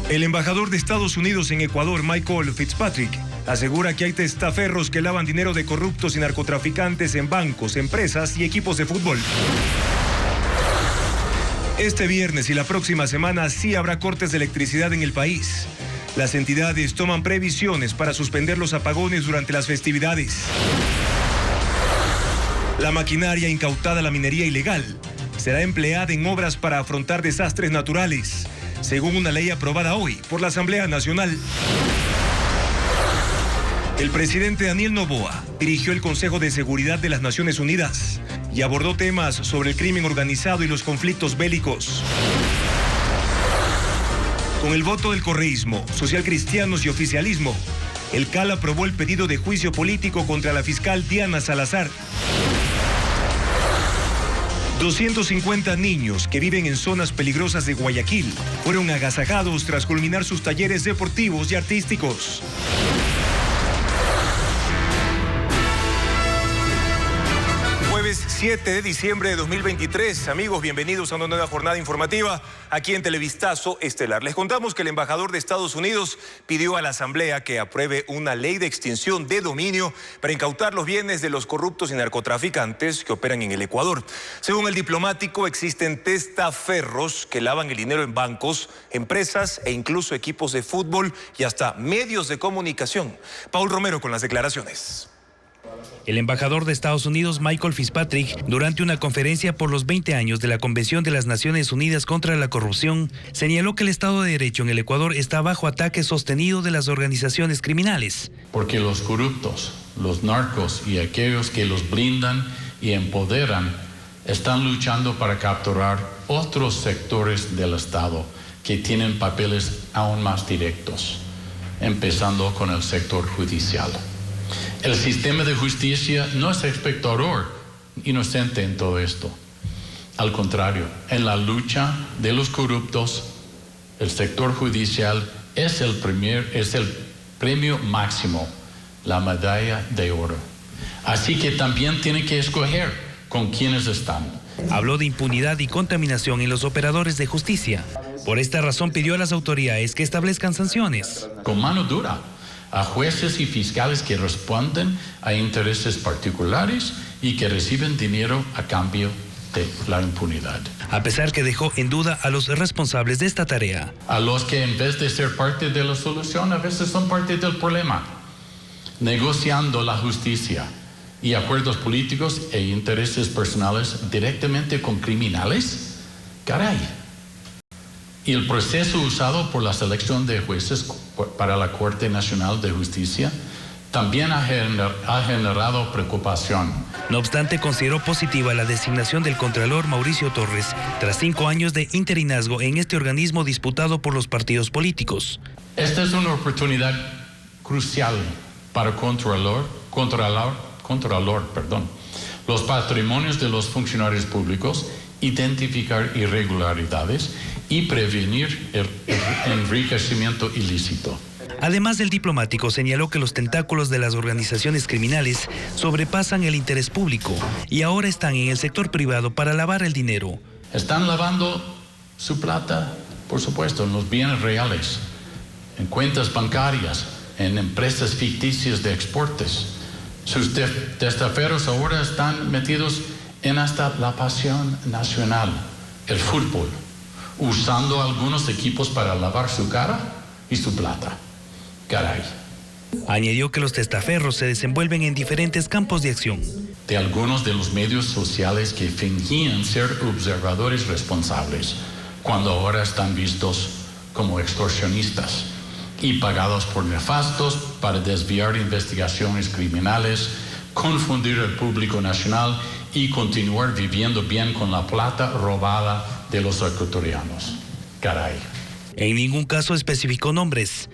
El embajador de Estados Unidos en Ecuador, Michael Fitzpatrick, asegura que hay testaferros que lavan dinero de corruptos y narcotraficantes en bancos, empresas y equipos de fútbol. Este viernes y la próxima semana sí habrá cortes de electricidad en el país. Las entidades toman previsiones para suspender los apagones durante las festividades. La maquinaria incautada a la minería ilegal será empleada en obras para afrontar desastres naturales, según una ley aprobada hoy por la Asamblea Nacional. El presidente Daniel Noboa dirigió el Consejo de Seguridad de las Naciones Unidas y abordó temas sobre el crimen organizado y los conflictos bélicos. Con el voto del correísmo, socialcristianos y oficialismo, el CAL aprobó el pedido de juicio político contra la fiscal Diana Salazar. 250 niños que viven en zonas peligrosas de Guayaquil fueron agasajados tras culminar sus talleres deportivos y artísticos. Jueves 7 de diciembre de 2023. Amigos, bienvenidos a una nueva jornada informativa aquí en Televistazo Estelar. Les contamos que el embajador de Estados Unidos pidió a la Asamblea que apruebe una ley de extinción de dominio para incautar los bienes de los corruptos y narcotraficantes que operan en el Ecuador. Según el diplomático, existen testaferros que lavan el dinero en bancos, empresas e incluso equipos de fútbol y hasta medios de comunicación. Paul Romero con las declaraciones. El embajador de Estados Unidos, Michael Fitzpatrick, durante una conferencia por los 20 años de la Convención de las Naciones Unidas contra la Corrupción, señaló que el Estado de Derecho en el Ecuador está bajo ataque sostenido de las organizaciones criminales. Porque los corruptos, los narcos y aquellos que los blindan y empoderan están luchando para capturar otros sectores del Estado que tienen papeles aún más directos, empezando con el sector judicial. El sistema de justicia no es espectador inocente en todo esto. Al contrario, en la lucha de los corruptos, el sector judicial es el premio máximo, la medalla de oro. Así que también tiene que escoger con quiénes están. Habló de impunidad y contaminación en los operadores de justicia. Por esta razón pidió a las autoridades que establezcan sanciones. Con mano dura a jueces y fiscales que responden a intereses particulares y que reciben dinero a cambio de la impunidad. A pesar que dejó en duda a los responsables de esta tarea. A los que en vez de ser parte de la solución, a veces son parte del problema. Negociando la justicia y acuerdos políticos e intereses personales directamente con criminales. Caray. Y el proceso usado por la selección de jueces para la Corte Nacional de Justicia también ha generado preocupación. No obstante, consideró positiva la designación del Contralor Mauricio Torres tras 5 años de interinazgo en este organismo disputado por los partidos políticos. Esta es una oportunidad crucial para controlar los patrimonios de los funcionarios públicos, identificar irregularidades y prevenir el enriquecimiento ilícito. Además, el diplomático señaló que los tentáculos de las organizaciones criminales sobrepasan el interés público y ahora están en el sector privado para lavar el dinero. Están lavando su plata, por supuesto, en los bienes reales, en cuentas bancarias, en empresas ficticias de exportes. Sus testaferros ahora están metidos en hasta la pasión nacional, el fútbol, usando algunos equipos para lavar su cara y su plata. Caray. Añadió que los testaferros se desenvuelven en diferentes campos de acción. De algunos de los medios sociales que fingían ser observadores responsables, cuando ahora están vistos como extorsionistas y pagados por nefastos para desviar investigaciones criminales, confundir al público nacional y continuar viviendo bien con la plata robada de los ecuatorianos. Caray. En ningún caso especificó nombres.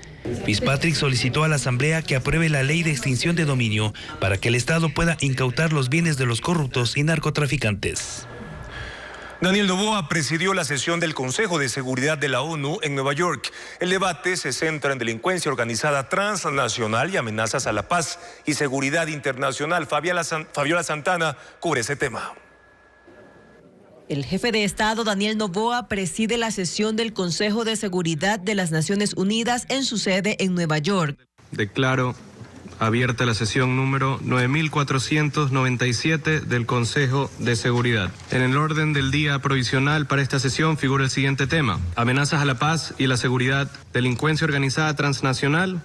Fitzpatrick solicitó a la Asamblea que apruebe la ley de extinción de dominio para que el Estado pueda incautar los bienes de los corruptos y narcotraficantes. Daniel Noboa presidió la sesión del Consejo de Seguridad de la ONU en Nueva York. El debate se centra en delincuencia organizada transnacional y amenazas a la paz y seguridad internacional. Fabiola Santana cubre ese tema. El jefe de Estado, Daniel Noboa, preside la sesión del Consejo de Seguridad de las Naciones Unidas en su sede en Nueva York. Declaro abierta la sesión número 9497 del Consejo de Seguridad. En el orden del día provisional para esta sesión figura el siguiente tema: amenazas a la paz y la seguridad, delincuencia organizada transnacional,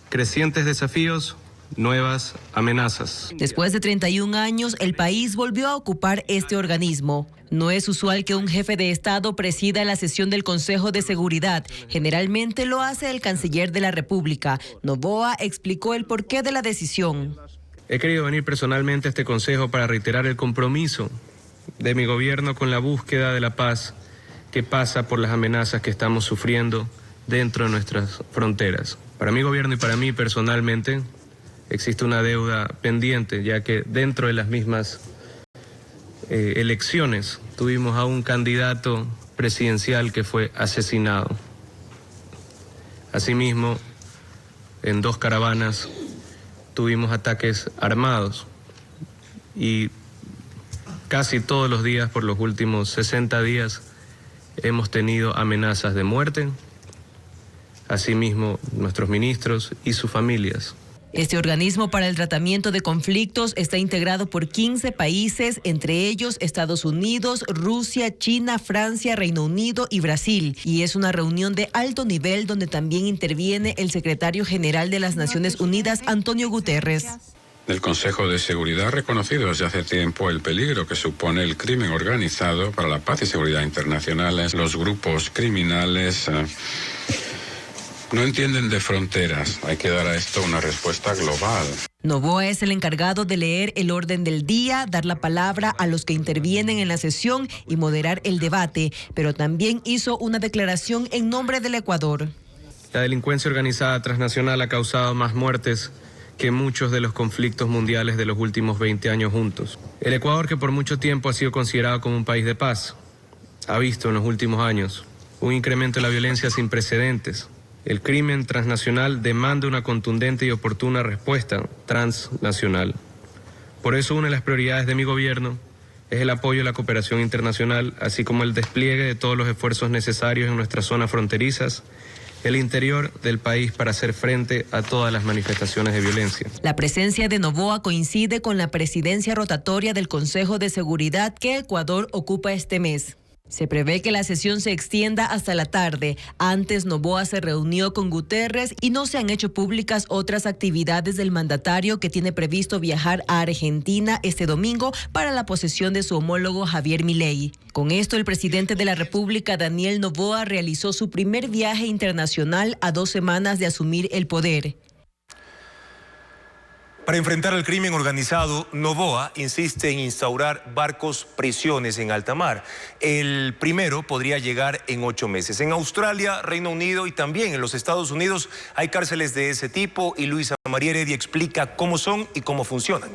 crecientes desafíos, nuevas amenazas. Después de 31 años, el país volvió a ocupar este organismo. No es usual que un jefe de Estado presida la sesión del Consejo de Seguridad. Generalmente lo hace el canciller de la República. Noboa explicó el porqué de la decisión. He querido venir personalmente a este consejo para reiterar el compromiso de mi gobierno con la búsqueda de la paz que pasa por las amenazas que estamos sufriendo dentro de nuestras fronteras. Para mi gobierno y para mí personalmente existe una deuda pendiente, ya que dentro de las mismas elecciones tuvimos a un candidato presidencial que fue asesinado. Asimismo, en 2 caravanas tuvimos ataques armados y casi todos los días por los últimos 60 días hemos tenido amenazas de muerte. Asimismo, nuestros ministros y sus familias. Este organismo para el tratamiento de conflictos está integrado por 15 países, entre ellos Estados Unidos, Rusia, China, Francia, Reino Unido y Brasil. Y es una reunión de alto nivel donde también interviene el secretario general de las Naciones Unidas, Antonio Guterres. El Consejo de Seguridad ha reconocido desde hace tiempo el peligro que supone el crimen organizado para la paz y seguridad internacionales. Los grupos criminales no entienden de fronteras. Hay que dar a esto una respuesta global. Noboa es el encargado de leer el orden del día, dar la palabra a los que intervienen en la sesión y moderar el debate, pero también hizo una declaración en nombre del Ecuador. La delincuencia organizada transnacional ha causado más muertes que muchos de los conflictos mundiales de los últimos 20 años juntos. El Ecuador, que por mucho tiempo ha sido considerado como un país de paz, ha visto en los últimos años un incremento de la violencia sin precedentes. El crimen transnacional demanda una contundente y oportuna respuesta transnacional. Por eso, una de las prioridades de mi gobierno es el apoyo a la cooperación internacional, así como el despliegue de todos los esfuerzos necesarios en nuestras zonas fronterizas, el interior del país, para hacer frente a todas las manifestaciones de violencia. La presencia de Noboa coincide con la presidencia rotatoria del Consejo de Seguridad que Ecuador ocupa este mes. Se prevé que la sesión se extienda hasta la tarde. Antes, Noboa se reunió con Guterres y no se han hecho públicas otras actividades del mandatario, que tiene previsto viajar a Argentina este domingo para la posesión de su homólogo Javier Milei. Con esto, el presidente de la República, Daniel Noboa, realizó su primer viaje internacional a 2 semanas de asumir el poder. Para enfrentar al crimen organizado, Noboa insiste en instaurar barcos prisiones en alta mar. El primero podría llegar en 8 meses. En Australia, Reino Unido y también en los Estados Unidos hay cárceles de ese tipo, y Luisa María Heredia explica cómo son y cómo funcionan.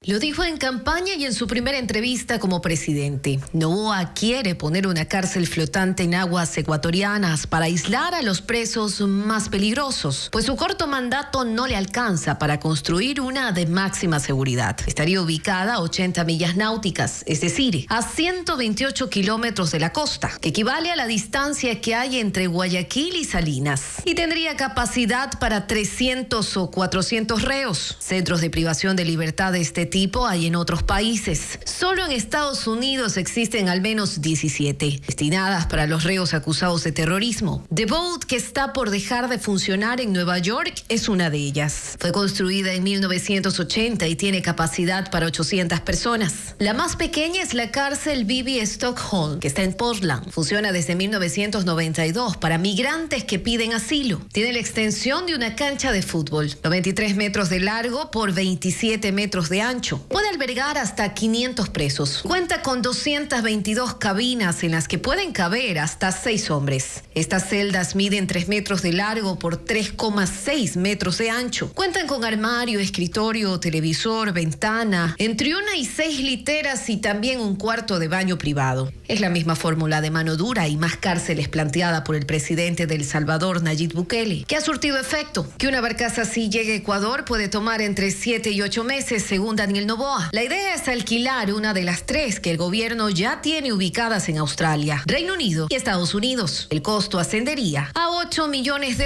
Lo dijo en campaña y en su primera entrevista como presidente. Noboa quiere poner una cárcel flotante en aguas ecuatorianas para aislar a los presos más peligrosos, pues su corto mandato no le alcanza para construir una de máxima seguridad. Estaría ubicada a 80 millas náuticas, es decir, a 128 kilómetros de la costa, que equivale a la distancia que hay entre Guayaquil y Salinas. Y tendría capacidad para 300 o 400 reos. Centros de privación de libertad de este tipo hay en otros países. Solo en Estados Unidos existen al menos 17, destinadas para los reos acusados de terrorismo. The Boat, que está por dejar de funcionar en Nueva York, es una de ellas. Fue construida en 1980 y tiene capacidad para 800 personas. La más pequeña es la cárcel Bibi Stockholm, que está en Portland. Funciona desde 1992 para migrantes que piden asilo. Tiene la extensión de una cancha de fútbol, 93 metros de largo por 27 metros de ancho. Puede albergar hasta 500 presos. Cuenta con 222 cabinas en las que pueden caber hasta 6 hombres. Estas celdas miden 3 metros de largo por 3,6 metros de ancho. Cuentan con armario, escritorio, televisor, ventana, entre 1 y 6 literas y también un cuarto de baño privado. Es la misma fórmula de mano dura y más cárceles planteada por el presidente de El Salvador, Nayib Bukele, que ha surtido efecto. Que una barcaza así llegue a Ecuador puede tomar entre 7 y 8 meses, según Daniel Daniel Noboa. La idea es alquilar una de las 3 que el gobierno ya tiene ubicadas en Australia, Reino Unido y Estados Unidos. El costo ascendería a $8 millones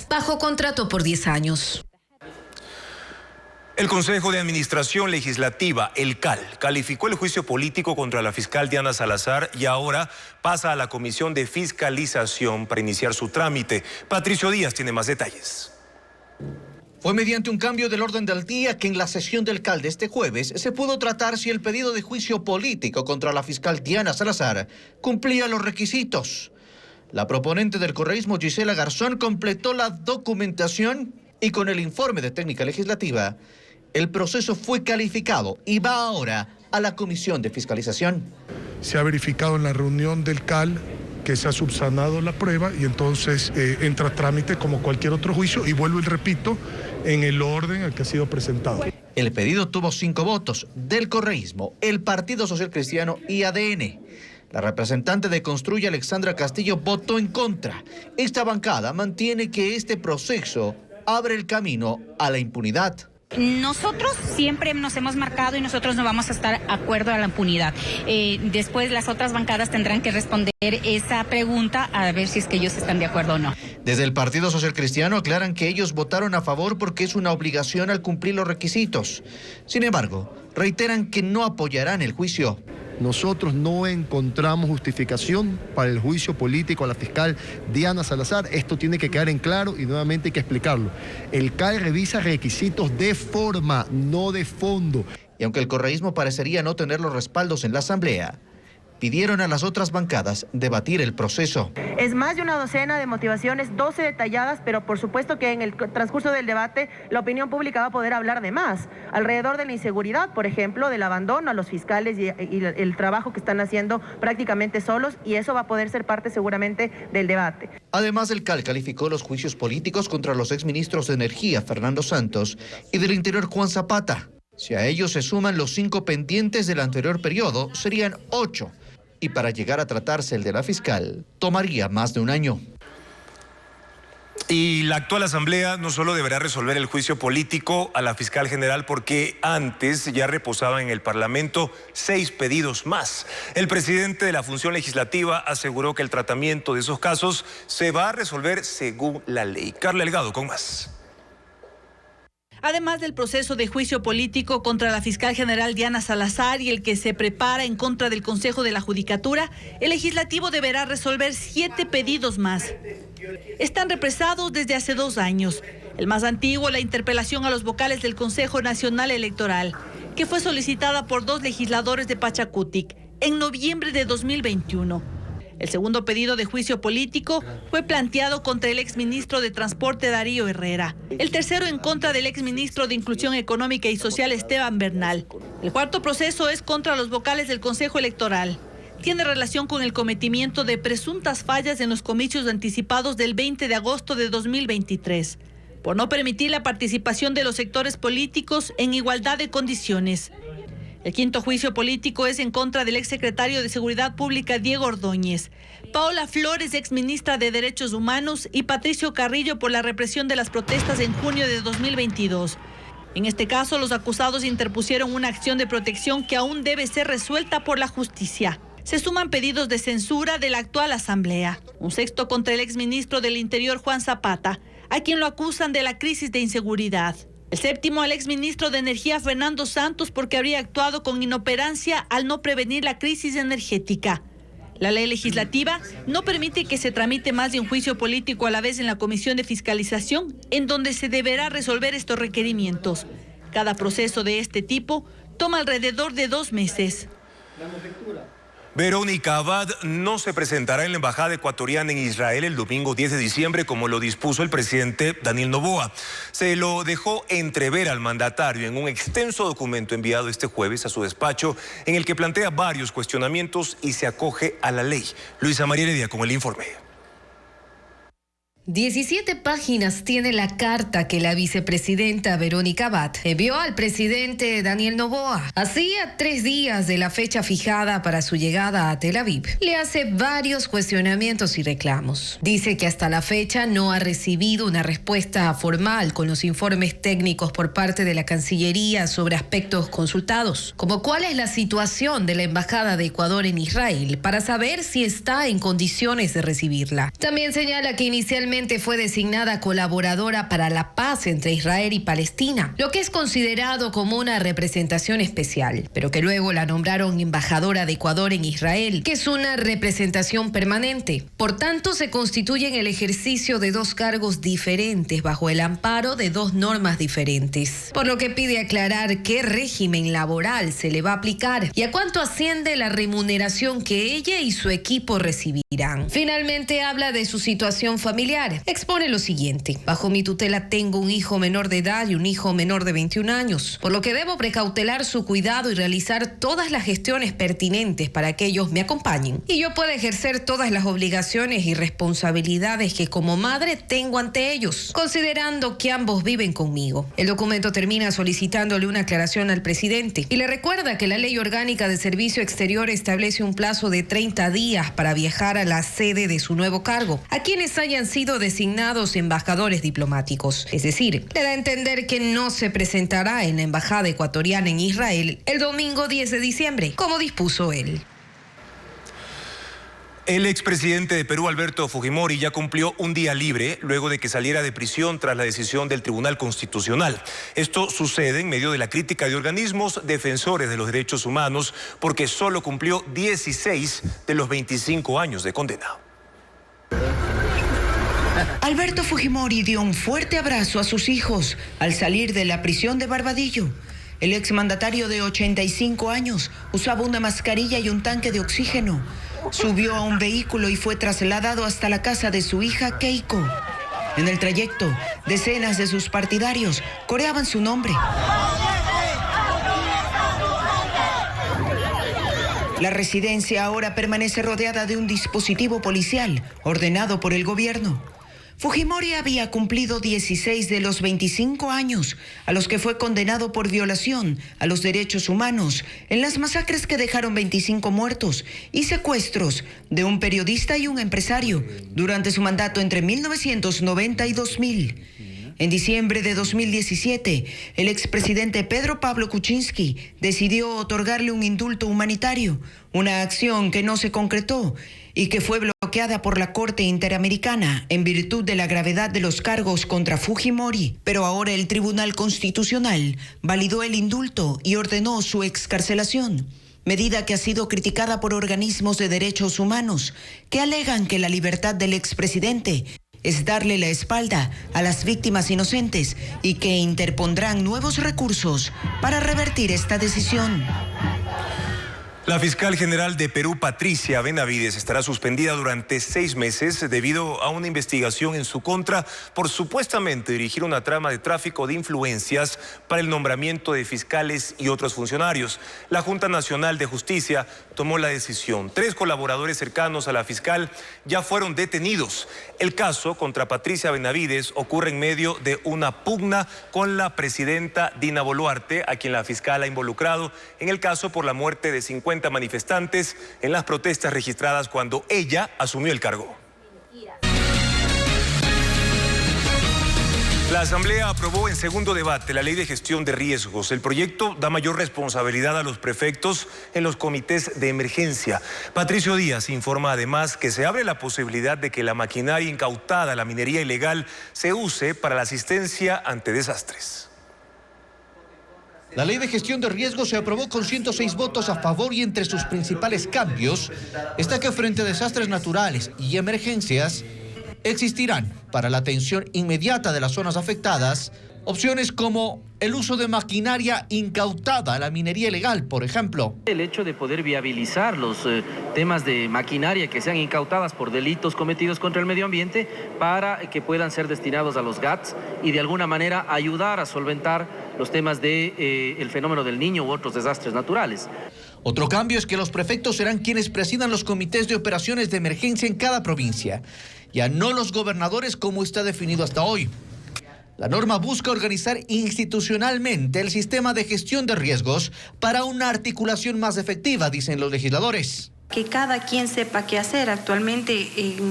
bajo contrato por 10 años. El Consejo de Administración Legislativa, el CAL, calificó el juicio político contra la fiscal Diana Salazar y ahora pasa a la Comisión de Fiscalización para iniciar su trámite. Patricio Díaz tiene más detalles. Fue mediante un cambio del orden del día que en la sesión del CAL de este jueves se pudo tratar si el pedido de juicio político contra la fiscal Diana Salazar cumplía los requisitos. La proponente del correísmo, Gisela Garzón, completó la documentación y con el informe de técnica legislativa, el proceso fue calificado y va ahora a la Comisión de Fiscalización. Se ha verificado en la reunión del CAL que se ha subsanado la prueba y entonces entra a trámite como cualquier otro juicio y vuelvo y repito, en el orden al que ha sido presentado. El pedido tuvo 5 votos del correísmo, el Partido Social Cristiano y ADN. La representante de Construye, Alexandra Castillo, votó en contra. Esta bancada mantiene que este proceso abre el camino a la impunidad. Nosotros siempre nos hemos marcado y nosotros no vamos a estar de acuerdo a la impunidad. Después las otras bancadas tendrán que responder esa pregunta a ver si es que ellos están de acuerdo o no. Desde el Partido Social Cristiano aclaran que ellos votaron a favor porque es una obligación al cumplir los requisitos. Sin embargo, reiteran que no apoyarán el juicio. Nosotros no encontramos justificación para el juicio político a la fiscal Diana Salazar. Esto tiene que quedar en claro y nuevamente hay que explicarlo. El CAE revisa requisitos de forma, no de fondo. Y aunque el correísmo parecería no tener los respaldos en la Asamblea, pidieron a las otras bancadas debatir el proceso. Es más de una docena de motivaciones, 12 detalladas, pero por supuesto que en el transcurso del debate la opinión pública va a poder hablar de más. Alrededor de la inseguridad, por ejemplo, del abandono a los fiscales y el trabajo que están haciendo prácticamente solos, y eso va a poder ser parte seguramente del debate. Además, el CAL calificó los juicios políticos contra los exministros de Energía, Fernando Santos, y del Interior, Juan Zapata. Si a ellos se suman los 5 pendientes del anterior periodo, serían 8. Y para llegar a tratarse el de la fiscal, tomaría más de un año. Y la actual Asamblea no solo deberá resolver el juicio político a la fiscal general, porque antes ya reposaban en el Parlamento 6 pedidos más. El presidente de la función legislativa aseguró que el tratamiento de esos casos se va a resolver según la ley. Carla Delgado con más. Además del proceso de juicio político contra la fiscal general Diana Salazar y el que se prepara en contra del Consejo de la Judicatura, el legislativo deberá resolver 7 pedidos más. Están represados desde hace 2 años. El más antiguo, la interpelación a los vocales del Consejo Nacional Electoral, que fue solicitada por 2 legisladores de Pachacutic en noviembre de 2021. El segundo pedido de juicio político fue planteado contra el exministro de Transporte Darío Herrera. El tercero en contra del exministro de Inclusión Económica y Social Esteban Bernal. El cuarto proceso es contra los vocales del Consejo Electoral. Tiene relación con el cometimiento de presuntas fallas en los comicios anticipados del 20 de agosto de 2023, por no permitir la participación de los sectores políticos en igualdad de condiciones. El quinto juicio político es en contra del exsecretario de Seguridad Pública Diego Ordóñez, Paola Flores, exministra de Derechos Humanos, y Patricio Carrillo por la represión de las protestas en junio de 2022. En este caso, los acusados interpusieron una acción de protección que aún debe ser resuelta por la justicia. Se suman pedidos de censura de la actual Asamblea. Un sexto contra el exministro del Interior, Juan Zapata, a quien lo acusan de la crisis de inseguridad. El séptimo al exministro de Energía, Fernando Santos, porque habría actuado con inoperancia al no prevenir la crisis energética. La ley legislativa no permite que se tramite más de un juicio político a la vez en la Comisión de Fiscalización, en donde se deberá resolver estos requerimientos. Cada proceso de este tipo toma alrededor de 2 meses. Verónica Abad no se presentará en la embajada ecuatoriana en Israel el domingo 10 de diciembre, como lo dispuso el presidente Daniel Noboa. Se lo dejó entrever al mandatario en un extenso documento enviado este jueves a su despacho, en el que plantea varios cuestionamientos y se acoge a la ley. Luisa María Heredia con el informe. 17 páginas tiene la carta que la vicepresidenta Verónica Abad envió al presidente Daniel Noboa. Hacía 3 días de la fecha fijada para su llegada a Tel Aviv. Le hace varios cuestionamientos y reclamos. Dice que hasta la fecha no ha recibido una respuesta formal con los informes técnicos por parte de la Cancillería sobre aspectos consultados, como cuál es la situación de la Embajada de Ecuador en Israel, para saber si está en condiciones de recibirla. También señala que inicialmente fue designada colaboradora para la paz entre Israel y Palestina, lo que es considerado como una representación especial, pero que luego la nombraron embajadora de Ecuador en Israel, que es una representación permanente. Por tanto, se constituye en el ejercicio de 2 cargos diferentes bajo el amparo de 2 normas diferentes, por lo que pide aclarar qué régimen laboral se le va a aplicar y a cuánto asciende la remuneración que ella y su equipo recibirán. Finalmente habla de su situación familiar. Expone lo siguiente: bajo mi tutela tengo un hijo menor de edad y un hijo menor de 21 años, por lo que debo precautelar su cuidado y realizar todas las gestiones pertinentes para que ellos me acompañen y yo pueda ejercer todas las obligaciones y responsabilidades que como madre tengo ante ellos, considerando que ambos viven conmigo. El documento termina solicitándole una aclaración al presidente y le recuerda que la Ley Orgánica de Servicio Exterior establece un plazo de 30 días para viajar a la sede de su nuevo cargo a quienes hayan sido designados embajadores diplomáticos. Es decir, le da a entender que no se presentará en la embajada ecuatoriana en Israel el domingo 10 de diciembre, como dispuso él. El expresidente de Perú, Alberto Fujimori, ya cumplió un día libre luego de que saliera de prisión tras la decisión del Tribunal Constitucional. Esto sucede en medio de la crítica de organismos defensores de los derechos humanos porque solo cumplió 16 de los 25 años de condena. Alberto Fujimori dio un fuerte abrazo a sus hijos al salir de la prisión de Barbadillo. El exmandatario de 85 años usaba una mascarilla y un tanque de oxígeno. Subió a un vehículo y fue trasladado hasta la casa de su hija Keiko. En el trayecto, decenas de sus partidarios coreaban su nombre. La residencia ahora permanece rodeada de un dispositivo policial ordenado por el gobierno. Fujimori había cumplido 16 de los 25 años a los que fue condenado por violación a los derechos humanos en las masacres que dejaron 25 muertos y secuestros de un periodista y un empresario durante su mandato entre 1990 y 2000. En diciembre de 2017, el expresidente Pedro Pablo Kuczynski decidió otorgarle un indulto humanitario, una acción que no se concretó y que fue bloqueada por la Corte Interamericana en virtud de la gravedad de los cargos contra Fujimori. Pero ahora el Tribunal Constitucional validó el indulto y ordenó su excarcelación, medida que ha sido criticada por organismos de derechos humanos que alegan que la libertad del expresidente es darle la espalda a las víctimas inocentes y que interpondrán nuevos recursos para revertir esta decisión. La fiscal general de Perú, Patricia Benavides, estará suspendida durante 6 meses debido a una investigación en su contra por supuestamente dirigir una trama de tráfico de influencias para el nombramiento de fiscales y otros funcionarios. La Junta Nacional de Justicia tomó la decisión. 3 colaboradores cercanos a la fiscal ya fueron detenidos. El caso contra Patricia Benavides ocurre en medio de una pugna con la presidenta Dina Boluarte, a quien la fiscal ha involucrado en el caso por la muerte de 50 manifestantes en las protestas registradas cuando ella asumió el cargo. La Asamblea aprobó en segundo debate la Ley de Gestión de Riesgos. El proyecto da mayor responsabilidad a los prefectos en los comités de emergencia. Patricio Díaz informa además que se abre la posibilidad de que la maquinaria incautada, la minería ilegal, se use para la asistencia ante desastres. La Ley de Gestión de Riesgos se aprobó con 106 votos a favor y entre sus principales cambios está que frente a desastres naturales y emergencias existirán para la atención inmediata de las zonas afectadas opciones como el uso de maquinaria incautada, la minería ilegal, por ejemplo. El hecho de poder viabilizar los temas de maquinaria que sean incautadas por delitos cometidos contra el medio ambiente para que puedan ser destinados a los GATS y de alguna manera ayudar a solventar los temas de el fenómeno del Niño u otros desastres naturales. Otro cambio es que los prefectos serán quienes presidan los comités de operaciones de emergencia en cada provincia ya no los gobernadores como está definido hasta hoy. La norma busca organizar institucionalmente el sistema de gestión de riesgos para una articulación más efectiva, dicen los legisladores. Que cada quien sepa qué hacer. Actualmente,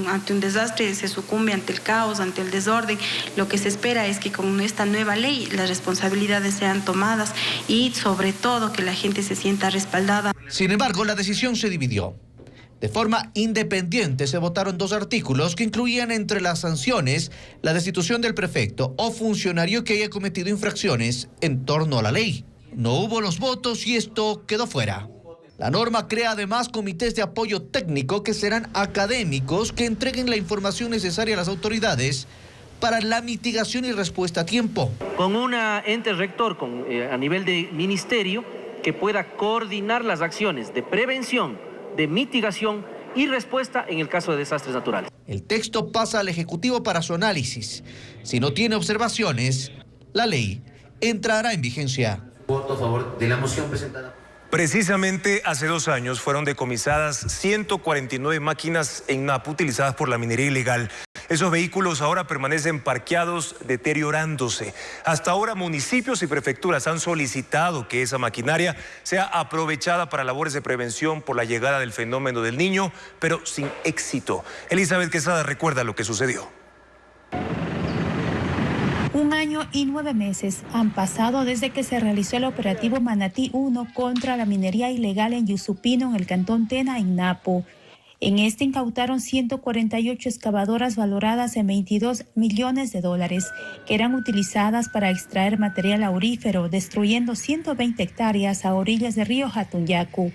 ante un desastre se sucumbe ante el caos, ante el desorden. Lo que se espera es que con esta nueva ley las responsabilidades sean tomadas y sobre todo que la gente se sienta respaldada. Sin embargo, la decisión se dividió. De forma independiente se votaron 2 artículos que incluían entre las sanciones la destitución del prefecto o funcionario que haya cometido infracciones en torno a la ley. No hubo los votos y esto quedó fuera. La norma crea además comités de apoyo técnico que serán académicos que entreguen la información necesaria a las autoridades para la mitigación y respuesta a tiempo. Con un ente rector a nivel de ministerio que pueda coordinar las acciones de prevención, de mitigación y respuesta en el caso de desastres naturales. El texto pasa al Ejecutivo para su análisis. Si no tiene observaciones, la ley entrará en vigencia. Voto a favor de la moción presentada. Precisamente hace 2 años fueron decomisadas 149 máquinas en Napo utilizadas por la minería ilegal. Esos vehículos ahora permanecen parqueados, deteriorándose. Hasta ahora municipios y prefecturas han solicitado que esa maquinaria sea aprovechada para labores de prevención por la llegada del fenómeno del Niño, pero sin éxito. Elizabeth Quesada recuerda lo que sucedió. 1 año y 9 meses han pasado desde que se realizó el operativo Manatí 1 contra la minería ilegal en Yusupino, en el cantón Tena, en Napo. En este incautaron 148 excavadoras valoradas en $22 millones, que eran utilizadas para extraer material aurífero, destruyendo 120 hectáreas a orillas del río Jatunyacu.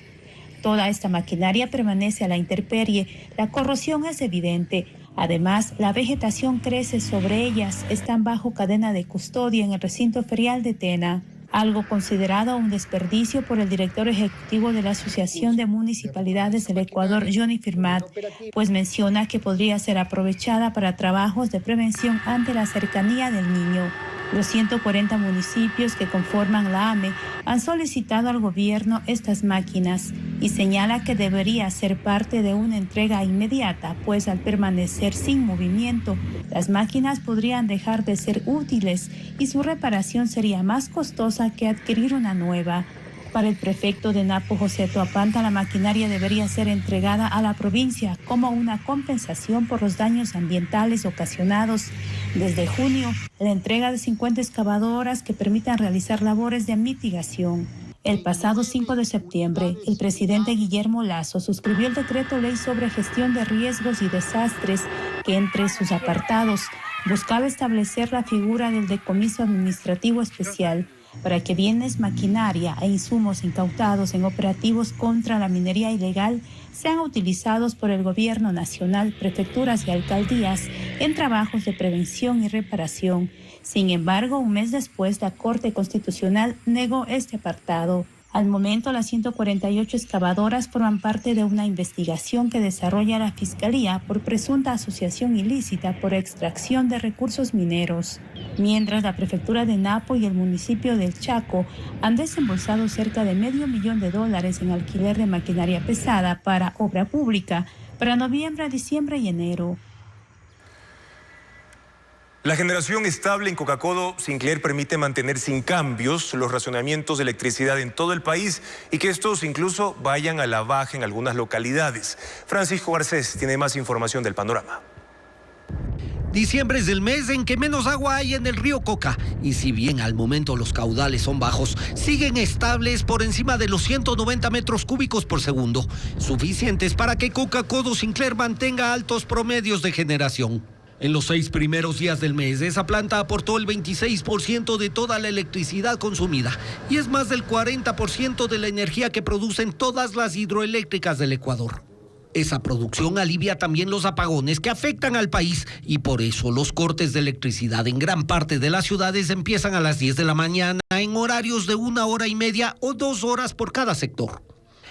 Toda esta maquinaria permanece a la intemperie, la corrosión es evidente. Además, la vegetación crece sobre ellas, están bajo cadena de custodia en el recinto ferial de Tena. Algo considerado un desperdicio por el director ejecutivo de la Asociación de Municipalidades del Ecuador, Johnny Firmat, pues menciona que podría ser aprovechada para trabajos de prevención ante la cercanía del Niño. Los 140 municipios que conforman la AME han solicitado al gobierno estas máquinas y señala que debería ser parte de una entrega inmediata, pues al permanecer sin movimiento, las máquinas podrían dejar de ser útiles y su reparación sería más costosa que adquirir una nueva. Para el prefecto de Napo, José Toapanta, la maquinaria debería ser entregada a la provincia como una compensación por los daños ambientales ocasionados. Desde junio, la entrega de 50 excavadoras que permitan realizar labores de mitigación. El pasado 5 de septiembre, el presidente Guillermo Lasso suscribió el decreto ley sobre gestión de riesgos y desastres que entre sus apartados buscaba establecer la figura del decomiso administrativo especial para que bienes, maquinaria e insumos incautados en operativos contra la minería ilegal sean utilizados por el gobierno nacional, prefecturas y alcaldías en trabajos de prevención y reparación. Sin embargo, un mes después, la Corte Constitucional negó este apartado. Al momento, las 148 excavadoras forman parte de una investigación que desarrolla la Fiscalía por presunta asociación ilícita por extracción de recursos mineros. Mientras, la Prefectura de Napo y el municipio del Chaco han desembolsado cerca de $500,000 en alquiler de maquinaria pesada para obra pública para noviembre, diciembre y enero. La generación estable en Coca-Codo Sinclair permite mantener sin cambios los racionamientos de electricidad en todo el país y que estos incluso vayan a la baja en algunas localidades. Francisco Garcés tiene más información del panorama. Diciembre es el mes en que menos agua hay en el río Coca y si bien al momento los caudales son bajos, siguen estables por encima de los 190 metros cúbicos por segundo, suficientes para que Coca-Codo Sinclair mantenga altos promedios de generación. En los 6 primeros días del mes, esa planta aportó el 26% de toda la electricidad consumida y es más del 40% de la energía que producen todas las hidroeléctricas del Ecuador. Esa producción alivia también los apagones que afectan al país y por eso los cortes de electricidad en gran parte de las ciudades empiezan a las 10 de la mañana en horarios de 1 hora y media o 2 horas por cada sector.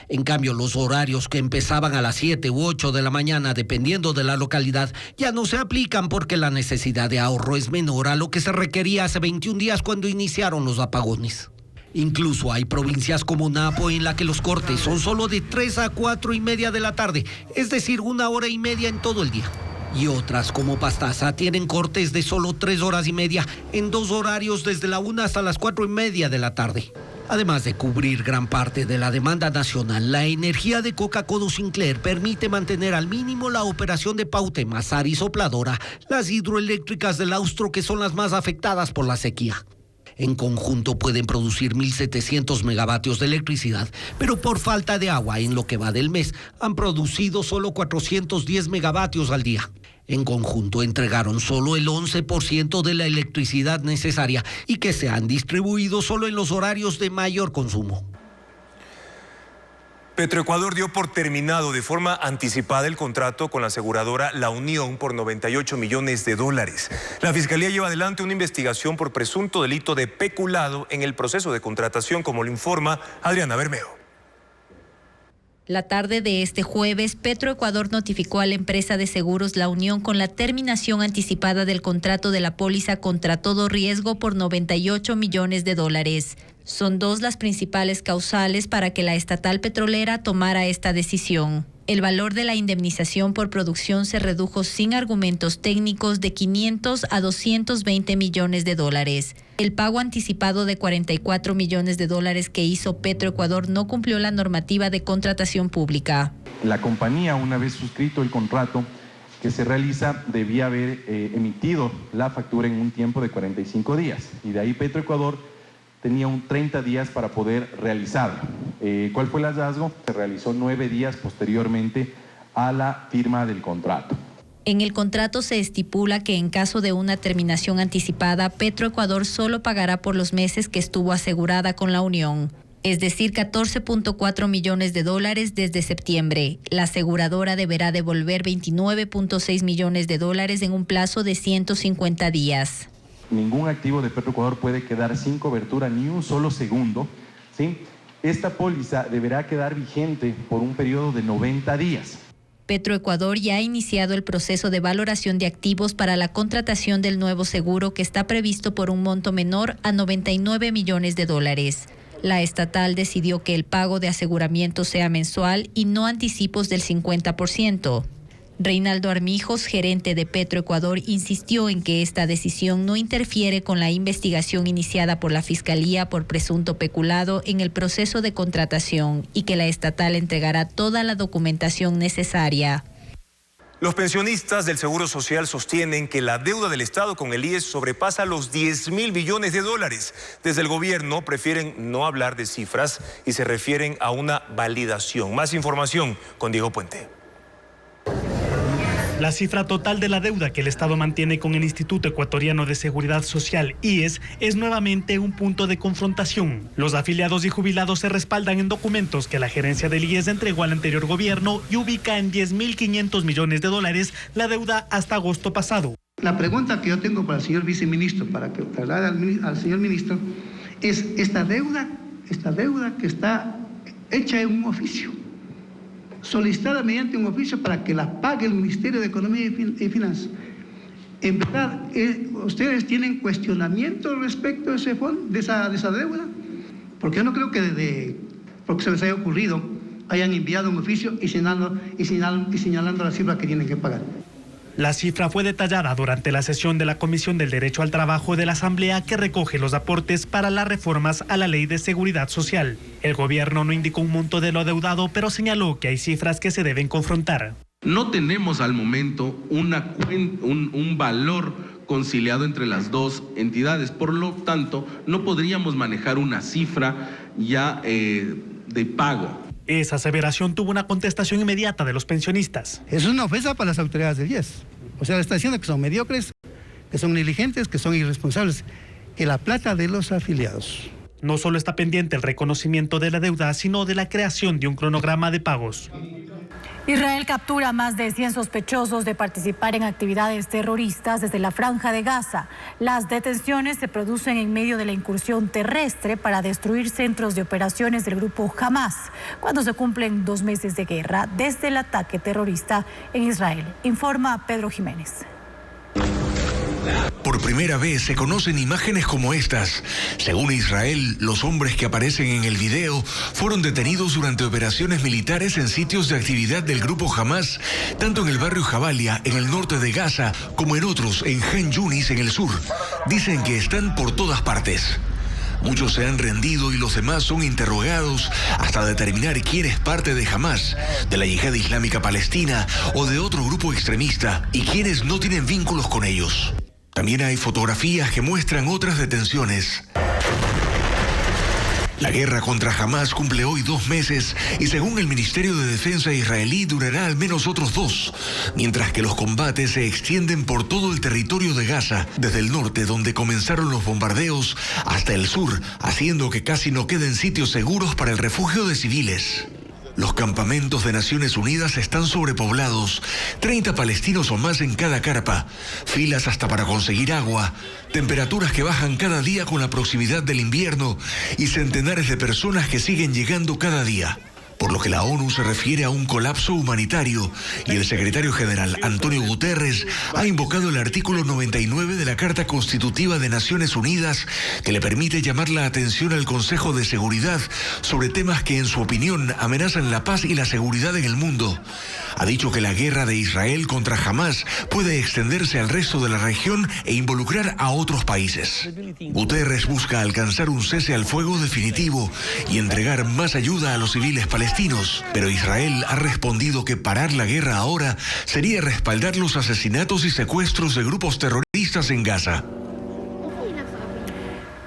En cambio, los horarios que empezaban a las 7 u 8 de la mañana, dependiendo de la localidad, ya no se aplican porque la necesidad de ahorro es menor a lo que se requería hace 21 días cuando iniciaron los apagones. Incluso hay provincias como Napo en la que los cortes son solo de 3 a 4 y media de la tarde, es decir, 1 hora y media en todo el día. Y otras, como Pastaza, tienen cortes de solo 3 horas y media en 2 horarios desde la 1 hasta las 4:30 de la tarde. Además de cubrir gran parte de la demanda nacional, la energía de Coca-Cola Sinclair permite mantener al mínimo la operación de Paute, Mazar y Sopladora, las hidroeléctricas del Austro, que son las más afectadas por la sequía. En conjunto pueden producir 1.700 megavatios de electricidad, pero por falta de agua en lo que va del mes han producido solo 410 megavatios al día. En conjunto entregaron solo el 11% de la electricidad necesaria y que se han distribuido solo en los horarios de mayor consumo. Petroecuador dio por terminado de forma anticipada el contrato con la aseguradora La Unión por $98 millones. La Fiscalía lleva adelante una investigación por presunto delito de peculado en el proceso de contratación, como lo informa Adriana Bermeo. La tarde de este jueves, Petroecuador notificó a la empresa de seguros La Unión con la terminación anticipada del contrato de la póliza contra todo riesgo por $98 millones. Son 2 las principales causales para que la estatal petrolera tomara esta decisión. El valor de la indemnización por producción se redujo sin argumentos técnicos de $500 a $220 millones. El pago anticipado de $44 millones que hizo Petroecuador no cumplió la normativa de contratación pública. La compañía, una vez suscrito el contrato que se realiza, debía haber emitido la factura en un tiempo de 45 días. Y de ahí Petroecuador tenía 30 días para poder realizarlo. ¿Cuál fue el hallazgo? Se realizó 9 días posteriormente a la firma del contrato. En el contrato se estipula que en caso de una terminación anticipada, Petroecuador solo pagará por los meses que estuvo asegurada con La Unión, es decir, $14.4 millones desde septiembre. La aseguradora deberá devolver $29.6 millones en un plazo de 150 días. Ningún activo de Petroecuador puede quedar sin cobertura ni un solo segundo, ¿sí? Esta póliza deberá quedar vigente por un periodo de 90 días. Petroecuador ya ha iniciado el proceso de valoración de activos para la contratación del nuevo seguro, que está previsto por un monto menor a $99 millones. La estatal decidió que el pago de aseguramiento sea mensual y no anticipos del 50%. Reinaldo Armijos, gerente de Petroecuador, insistió en que esta decisión no interfiere con la investigación iniciada por la Fiscalía por presunto peculado en el proceso de contratación y que la estatal entregará toda la documentación necesaria. Los pensionistas del Seguro Social sostienen que la deuda del Estado con el IES sobrepasa los $10.000 billones. Desde el gobierno prefieren no hablar de cifras y se refieren a una validación. Más información con Diego Puente. La cifra total de la deuda que el Estado mantiene con el Instituto Ecuatoriano de Seguridad Social, IES, es nuevamente un punto de confrontación. Los afiliados y jubilados se respaldan en documentos que la gerencia del IES entregó al anterior gobierno y ubica en $10.500 millones la deuda hasta agosto pasado. La pregunta que yo tengo para el señor viceministro, para que traslade al señor ministro, es esta deuda que está hecha en un oficio, solicitada mediante un oficio para que la pague el Ministerio de Economía y Finanzas. En verdad, ¿ustedes tienen cuestionamiento respecto a ese fondo, de esa deuda? Porque yo no creo que porque se les haya ocurrido hayan enviado un oficio y señalando la cifra que tienen que pagar. La cifra fue detallada durante la sesión de la Comisión del Derecho al Trabajo de la Asamblea, que recoge los aportes para las reformas a la Ley de Seguridad Social. El gobierno no indicó un monto de lo adeudado, pero señaló que hay cifras que se deben confrontar. No tenemos al momento un valor conciliado entre las dos entidades, por lo tanto no podríamos manejar una cifra ya de pago. Esa aseveración tuvo una contestación inmediata de los pensionistas. Es una ofensa para las autoridades del IES. O sea, le está diciendo que son mediocres, que son negligentes, que son irresponsables, que la plata de los afiliados. No solo está pendiente el reconocimiento de la deuda, sino de la creación de un cronograma de pagos. Israel captura más de 100 sospechosos de participar en actividades terroristas desde la Franja de Gaza. Las detenciones se producen en medio de la incursión terrestre para destruir centros de operaciones del grupo Hamas, cuando se cumplen 2 meses de guerra desde el ataque terrorista en Israel, informa Pedro Jiménez. Por primera vez se conocen imágenes como estas. Según Israel, los hombres que aparecen en el video fueron detenidos durante operaciones militares en sitios de actividad del grupo Hamas, tanto en el barrio Jabalia, en el norte de Gaza, como en otros, en Han Yunis, en el sur. Dicen que están por todas partes. Muchos se han rendido y los demás son interrogados hasta determinar quién es parte de Hamas, de la Yihad Islámica Palestina o de otro grupo extremista y quienes no tienen vínculos con ellos. También hay fotografías que muestran otras detenciones. La guerra contra Hamas cumple hoy 2 meses y según el Ministerio de Defensa israelí durará al menos otros 2, mientras que los combates se extienden por todo el territorio de Gaza, desde el norte donde comenzaron los bombardeos hasta el sur, haciendo que casi no queden sitios seguros para el refugio de civiles. Los campamentos de Naciones Unidas están sobrepoblados, 30 palestinos o más en cada carpa, filas hasta para conseguir agua, temperaturas que bajan cada día con la proximidad del invierno y centenares de personas que siguen llegando cada día. Por lo que la ONU se refiere a un colapso humanitario y el secretario general Antonio Guterres ha invocado el artículo 99 de la Carta Constitutiva de Naciones Unidas que le permite llamar la atención al Consejo de Seguridad sobre temas que en su opinión amenazan la paz y la seguridad en el mundo. Ha dicho que la guerra de Israel contra Hamas puede extenderse al resto de la región e involucrar a otros países. Guterres busca alcanzar un cese al fuego definitivo y entregar más ayuda a los civiles palestinos, pero Israel ha respondido que parar la guerra ahora sería respaldar los asesinatos y secuestros de grupos terroristas en Gaza.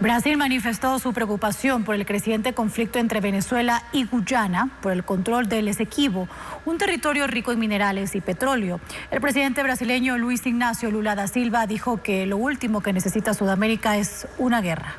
Brasil manifestó su preocupación por el creciente conflicto entre Venezuela y Guyana por el control del Esequibo, un territorio rico en minerales y petróleo. El presidente brasileño Luis Ignacio Lula da Silva dijo que lo último que necesita Sudamérica es una guerra.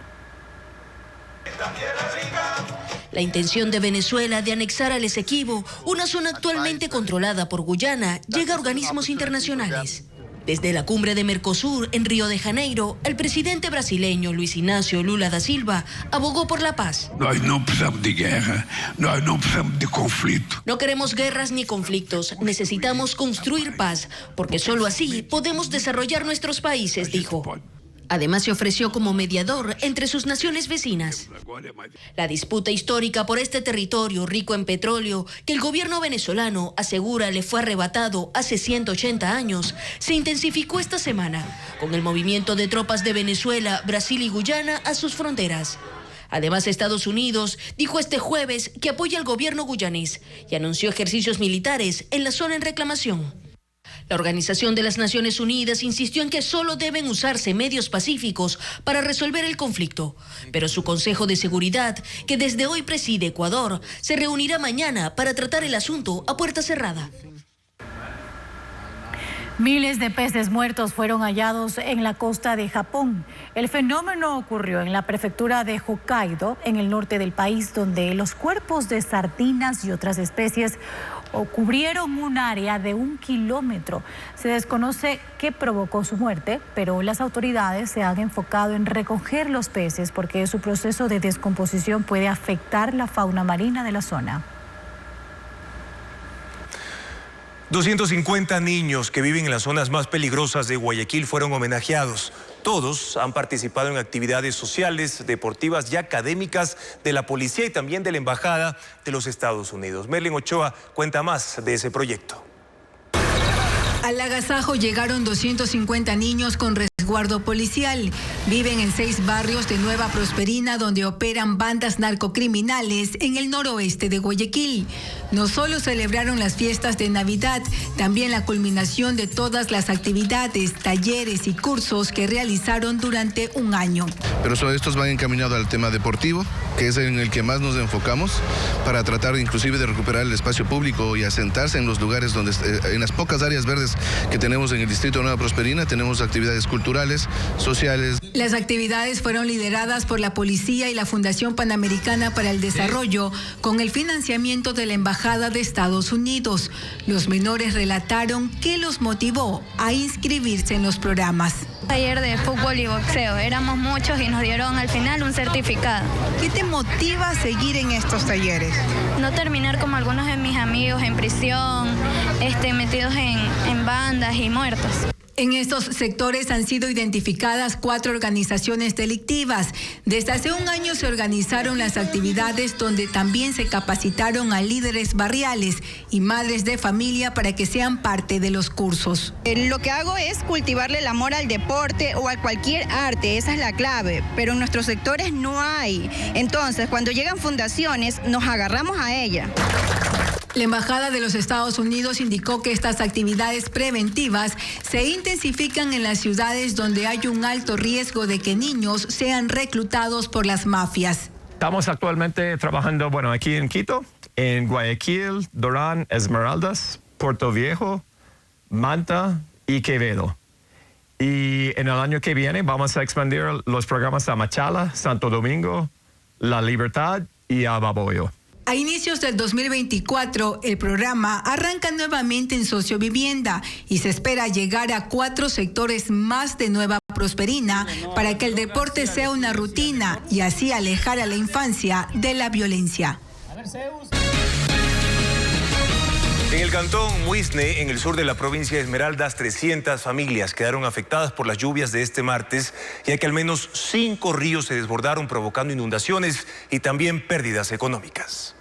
La intención de Venezuela de anexar al Esequibo, una zona actualmente controlada por Guyana, llega a organismos internacionales. Desde la cumbre de Mercosur en Río de Janeiro, el presidente brasileño Luis Ignacio Lula da Silva abogó por la paz. Nós não precisamos de guerra, nós não precisamos de conflito. No queremos guerras ni conflictos, necesitamos construir paz, porque solo así podemos desarrollar nuestros países, dijo. Además, se ofreció como mediador entre sus naciones vecinas. La disputa histórica por este territorio rico en petróleo, que el gobierno venezolano asegura le fue arrebatado hace 180 años, se intensificó esta semana, con el movimiento de tropas de Venezuela, Brasil y Guyana a sus fronteras. Además, Estados Unidos dijo este jueves que apoya al gobierno guyanés y anunció ejercicios militares en la zona en reclamación. La Organización de las Naciones Unidas insistió en que solo deben usarse medios pacíficos para resolver el conflicto, pero su Consejo de Seguridad, que desde hoy preside Ecuador, se reunirá mañana para tratar el asunto a puerta cerrada. Miles de peces muertos fueron hallados en la costa de Japón. El fenómeno ocurrió en la prefectura de Hokkaido, en el norte del país, donde los cuerpos de sardinas y otras especies cubrieron un área de 1 kilómetro. Se desconoce qué provocó su muerte, pero las autoridades se han enfocado en recoger los peces porque su proceso de descomposición puede afectar la fauna marina de la zona. 250 niños que viven en las zonas más peligrosas de Guayaquil fueron homenajeados. Todos han participado en actividades sociales, deportivas y académicas de la policía y también de la Embajada de los Estados Unidos. Merlin Ochoa cuenta más de ese proyecto. Al agasajo llegaron 250 niños con resguardo policial. Viven en 6 barrios de Nueva Prosperina, donde operan bandas narcocriminales en el noroeste de Guayaquil. No solo celebraron las fiestas de Navidad, también la culminación de todas las actividades, talleres y cursos que realizaron durante un año. Pero estos van encaminados al tema deportivo, que es en el que más nos enfocamos, para tratar inclusive de recuperar el espacio público y asentarse en los lugares donde, en las pocas áreas verdes que tenemos en el distrito de Nueva Prosperina, tenemos actividades culturales, sociales. Las actividades fueron lideradas por la policía y la Fundación Panamericana para el Desarrollo, con el financiamiento de la Embajada de Estados Unidos. Los menores relataron qué los motivó a inscribirse en los programas. Taller de fútbol y boxeo, éramos muchos y nos dieron al final un certificado. ¿Qué te motiva a seguir en estos talleres? No terminar como algunos de mis amigos en prisión, metidos en bandas y muertos. En estos sectores han sido identificadas 4 organizaciones delictivas. Desde hace un año se organizaron las actividades donde también se capacitaron a líderes barriales y madres de familia para que sean parte de los cursos. Lo que hago es cultivarle el amor al deporte o a cualquier arte, esa es la clave, pero en nuestros sectores no hay. Entonces, cuando llegan fundaciones, nos agarramos a ella. La Embajada de los Estados Unidos indicó que estas actividades preventivas se intensifican en las ciudades donde hay un alto riesgo de que niños sean reclutados por las mafias. Estamos actualmente trabajando, aquí en Quito, en Guayaquil, Durán, Esmeraldas, Puerto Viejo, Manta y Quevedo. Y en el año que viene vamos a expandir los programas a Machala, Santo Domingo, La Libertad y a Baboyo. A inicios del 2024, el programa arranca nuevamente en sociovivienda y se espera llegar a 4 sectores más de Nueva Prosperina para que el deporte sea una rutina y así alejar a la infancia de la violencia. En el cantón Muisne, en el sur de la provincia de Esmeraldas, 300 familias quedaron afectadas por las lluvias de este martes, ya que al menos 5 ríos se desbordaron provocando inundaciones y también pérdidas económicas.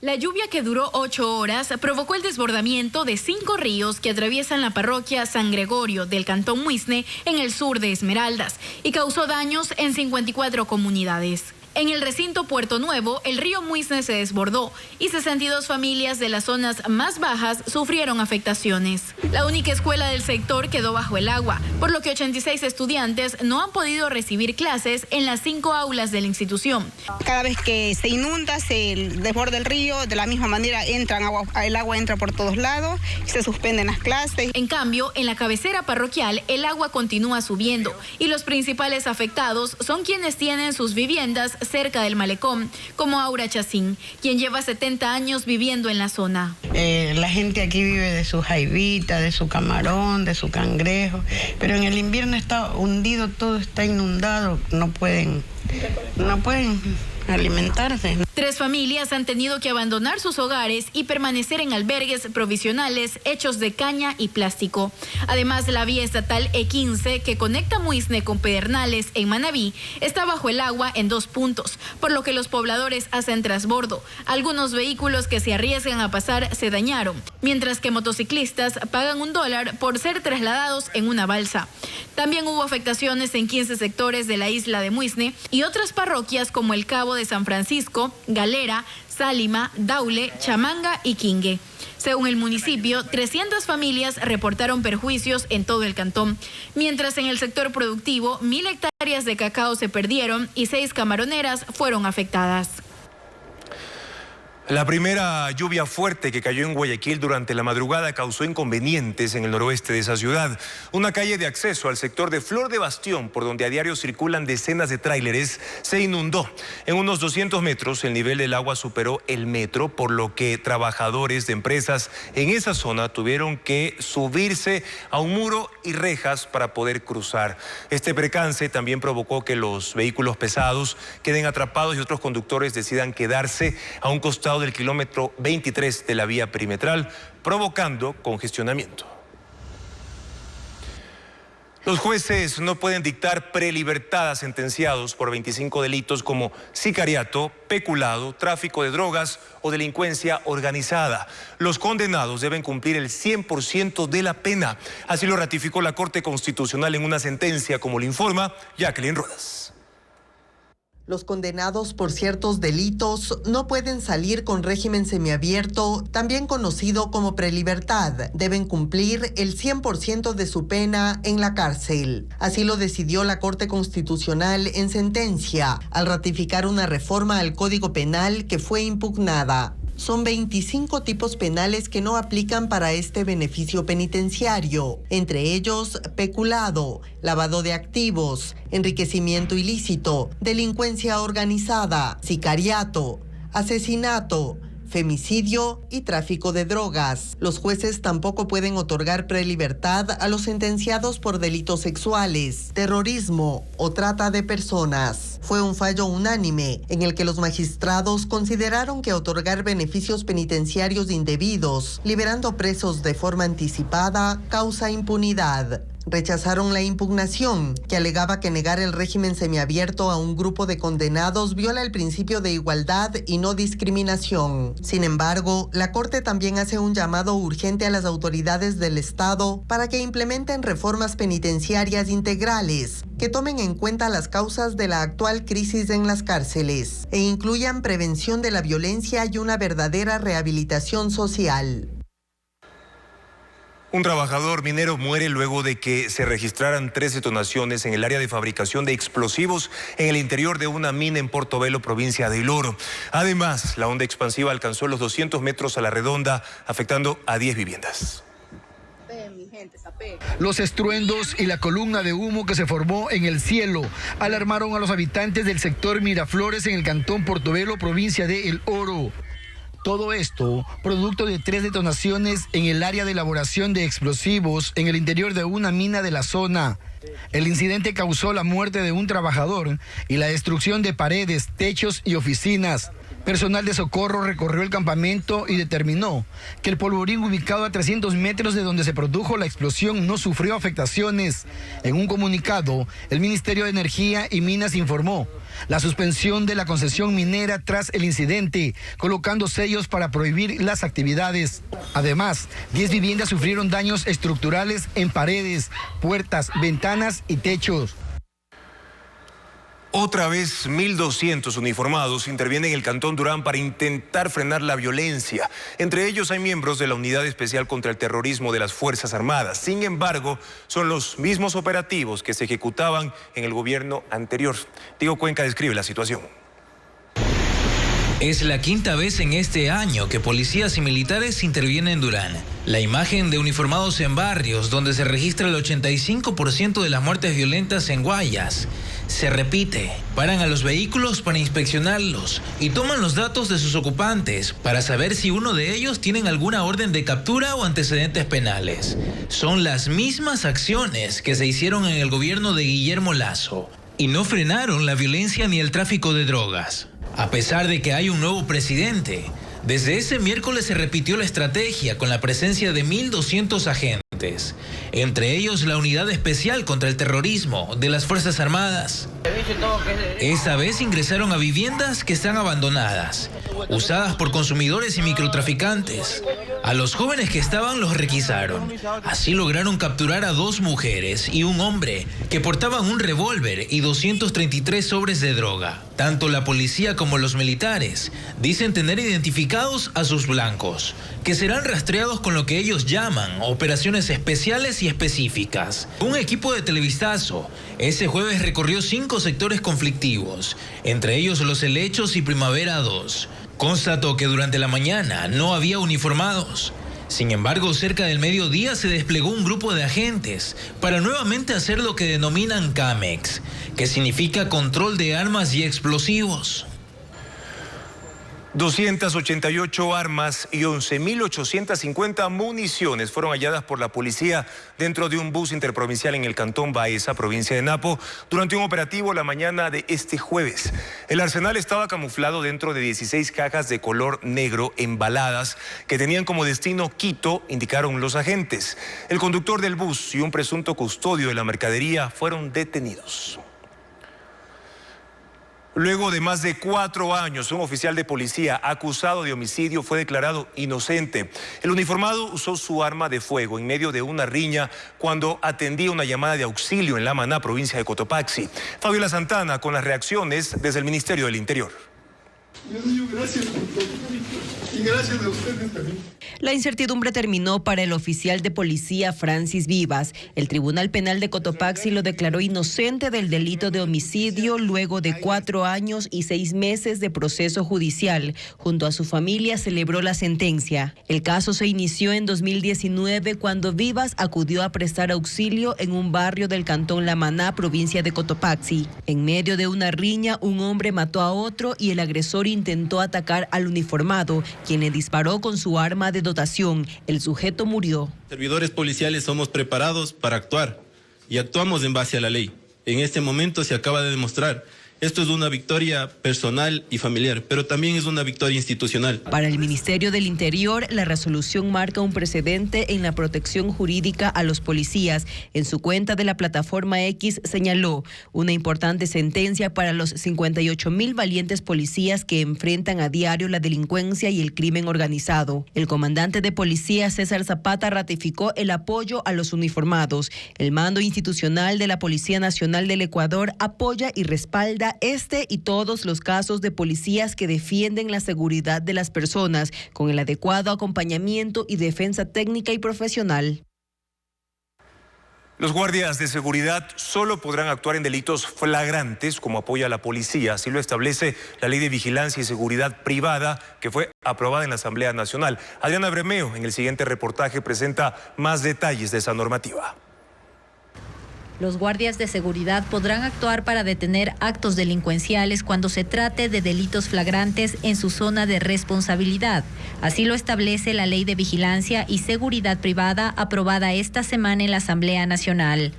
La lluvia, que duró 8 horas, provocó el desbordamiento de 5 ríos que atraviesan la parroquia San Gregorio del cantón Muisne en el sur de Esmeraldas y causó daños en 54 comunidades. En el recinto Puerto Nuevo, el río Muisne se desbordó y 62 familias de las zonas más bajas sufrieron afectaciones. La única escuela del sector quedó bajo el agua, por lo que 86 estudiantes no han podido recibir clases en las 5 aulas de la institución. Cada vez que se inunda, se desborda el río, de la misma manera el agua entra por todos lados, se suspenden las clases. En cambio, en la cabecera parroquial, el agua continúa subiendo y los principales afectados son quienes tienen sus viviendas cerca del malecón, como Aura Chacín, quien lleva 70 años viviendo en la zona. La gente aquí vive de su jaivita, de su camarón, de su cangrejo, pero en el invierno está hundido, todo está inundado, no pueden alimentarse. 3 familias han tenido que abandonar sus hogares y permanecer en albergues provisionales hechos de caña y plástico. Además, la vía estatal E15 que conecta Muisne con Pedernales en Manabí está bajo el agua en 2 puntos, por lo que los pobladores hacen transbordo. Algunos vehículos que se arriesgan a pasar se dañaron, mientras que motociclistas pagan $1 por ser trasladados en una balsa. También hubo afectaciones en 15 sectores de la isla de Muisne y otras parroquias como el Cabo de San Francisco, Galera, Sálima, Daule, Chamanga y Quingue. Según el municipio, 300 familias reportaron perjuicios en todo el cantón, mientras en el sector productivo 1.000 hectáreas de cacao se perdieron y 6 camaroneras fueron afectadas. La primera lluvia fuerte que cayó en Guayaquil durante la madrugada causó inconvenientes en el noroeste de esa ciudad. Una calle de acceso al sector de Flor de Bastión, por donde a diario circulan decenas de tráileres, se inundó. En unos 200 metros el nivel del agua superó el metro, por lo que trabajadores de empresas en esa zona tuvieron que subirse a un muro y rejas para poder cruzar. Este percance también provocó que los vehículos pesados queden atrapados y otros conductores decidan quedarse a un costado del kilómetro 23 de la vía perimetral, provocando congestionamiento. Los jueces no pueden dictar prelibertad a sentenciados por 25 delitos como sicariato, peculado, tráfico de drogas o delincuencia organizada. Los condenados deben cumplir el 100% de la pena. Así lo ratificó la Corte Constitucional en una sentencia, como le informa Jacqueline Rodas. Los condenados por ciertos delitos no pueden salir con régimen semiabierto, también conocido como prelibertad. Deben cumplir el 100% de su pena en la cárcel. Así lo decidió la Corte Constitucional en sentencia, al ratificar una reforma al Código Penal que fue impugnada. Son 25 tipos penales que no aplican para este beneficio penitenciario, entre ellos peculado, lavado de activos, enriquecimiento ilícito, delincuencia organizada, sicariato, asesinato, femicidio y tráfico de drogas. Los jueces tampoco pueden otorgar prelibertad a los sentenciados por delitos sexuales, terrorismo o trata de personas. Fue un fallo unánime en el que los magistrados consideraron que otorgar beneficios penitenciarios indebidos, liberando presos de forma anticipada, causa impunidad. Rechazaron la impugnación, que alegaba que negar el régimen semiabierto a un grupo de condenados viola el principio de igualdad y no discriminación. Sin embargo, la Corte también hace un llamado urgente a las autoridades del Estado para que implementen reformas penitenciarias integrales, que tomen en cuenta las causas de la actual crisis en las cárceles e incluyan prevención de la violencia y una verdadera rehabilitación social. Un trabajador minero muere luego de que se registraran 3 detonaciones en el área de fabricación de explosivos en el interior de una mina en Portobelo, provincia de El Oro. Además, la onda expansiva alcanzó los 200 metros a la redonda, afectando a 10 viviendas. Los estruendos y la columna de humo que se formó en el cielo alarmaron a los habitantes del sector Miraflores en el cantón Portobelo, provincia de El Oro. Todo esto producto de 3 detonaciones en el área de elaboración de explosivos en el interior de una mina de la zona. El incidente causó la muerte de un trabajador y la destrucción de paredes, techos y oficinas. Personal de socorro recorrió el campamento y determinó que el polvorín ubicado a 300 metros de donde se produjo la explosión no sufrió afectaciones. En un comunicado, el Ministerio de Energía y Minas informó la suspensión de la concesión minera tras el incidente, colocando sellos para prohibir las actividades. Además, 10 viviendas sufrieron daños estructurales en paredes, puertas, ventanas y techos. Otra vez 1.200 uniformados intervienen en el Cantón Durán para intentar frenar la violencia. Entre ellos hay miembros de la Unidad Especial contra el Terrorismo de las Fuerzas Armadas. Sin embargo, son los mismos operativos que se ejecutaban en el gobierno anterior. Diego Cuenca describe la situación. Es la 5ª vez en este año que policías y militares intervienen en Durán. La imagen de uniformados en barrios donde se registra el 85% de las muertes violentas en Guayas se repite. Paran a los vehículos para inspeccionarlos y toman los datos de sus ocupantes para saber si uno de ellos tiene alguna orden de captura o antecedentes penales. Son las mismas acciones que se hicieron en el gobierno de Guillermo Lasso y no frenaron la violencia ni el tráfico de drogas. A pesar de que hay un nuevo presidente, desde ese miércoles se repitió la estrategia con la presencia de 1.200 agentes, entre ellos la Unidad Especial contra el Terrorismo de las Fuerzas Armadas. Esa vez ingresaron a viviendas que están abandonadas, usadas por consumidores y microtraficantes. A los jóvenes que estaban los requisaron. Así lograron capturar a 2 mujeres y un hombre que portaban un revólver y 233 sobres de droga. Tanto la policía como los militares dicen tener identificados a sus blancos, que serán rastreados con lo que ellos llaman operaciones especiales y específicas. Un equipo de Televistazo ese jueves recorrió 5 sectores conflictivos, entre ellos Los Helechos y Primavera 2. Constató que durante la mañana no había uniformados. Sin embargo, cerca del mediodía se desplegó un grupo de agentes para nuevamente hacer lo que denominan CAMEX, que significa control de armas y explosivos. 288 armas y 11.850 municiones fueron halladas por la policía dentro de un bus interprovincial en el cantón Baeza, provincia de Napo, durante un operativo la mañana de este jueves. El arsenal estaba camuflado dentro de 16 cajas de color negro embaladas que tenían como destino Quito, indicaron los agentes. El conductor del bus y un presunto custodio de la mercadería fueron detenidos. Luego de más de 4 años, un oficial de policía acusado de homicidio fue declarado inocente. El uniformado usó su arma de fuego en medio de una riña cuando atendía una llamada de auxilio en La Maná, provincia de Cotopaxi. Fabiola Santana con las reacciones desde el Ministerio del Interior. Dios mío, gracias por todo. Y gracias a ustedes también. La incertidumbre terminó para el oficial de policía Francis Vivas. El Tribunal Penal de Cotopaxi lo declaró inocente del delito de homicidio luego de 4 años y 6 meses de proceso judicial. Junto a su familia celebró la sentencia. El caso se inició en 2019 cuando Vivas acudió a prestar auxilio en un barrio del cantón La Maná, provincia de Cotopaxi. En medio de una riña, un hombre mató a otro y el agresor agresor intentó atacar al uniformado, quien le disparó con su arma de dotación. El sujeto murió. Servidores policiales somos preparados para actuar y actuamos en base a la ley. En este momento se acaba de demostrar. Esto es una victoria personal y familiar, pero también es una victoria institucional. Para el Ministerio del Interior, la resolución marca un precedente en la protección jurídica a los policías. En su cuenta de la plataforma X señaló una importante sentencia para los 58,000 valientes policías que enfrentan a diario la delincuencia y el crimen organizado. El comandante de policía César Zapata ratificó el apoyo a los uniformados. El mando institucional de la Policía Nacional del Ecuador apoya y respalda este y todos los casos de policías que defienden la seguridad de las personas con el adecuado acompañamiento y defensa técnica y profesional. Los guardias de seguridad solo podrán actuar en delitos flagrantes como apoya a la policía. Así lo establece la Ley de Vigilancia y Seguridad Privada que fue aprobada en la Asamblea Nacional. Adriana Bermeo en el siguiente reportaje presenta más detalles de esa normativa. Los guardias de seguridad podrán actuar para detener actos delincuenciales cuando se trate de delitos flagrantes en su zona de responsabilidad. Así lo establece la Ley de Vigilancia y Seguridad Privada aprobada esta semana en la Asamblea Nacional.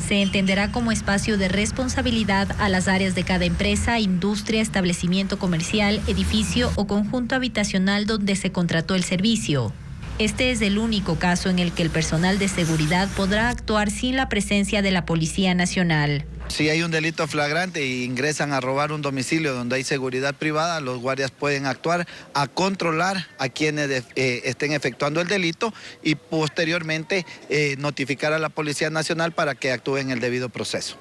Se entenderá como espacio de responsabilidad a las áreas de cada empresa, industria, establecimiento comercial, edificio o conjunto habitacional donde se contrató el servicio. Este es el único caso en el que el personal de seguridad podrá actuar sin la presencia de la Policía Nacional. Si hay un delito flagrante e ingresan a robar un domicilio donde hay seguridad privada, los guardias pueden actuar a controlar a quienes estén efectuando el delito y posteriormente notificar a la Policía Nacional para que actúe en el debido proceso.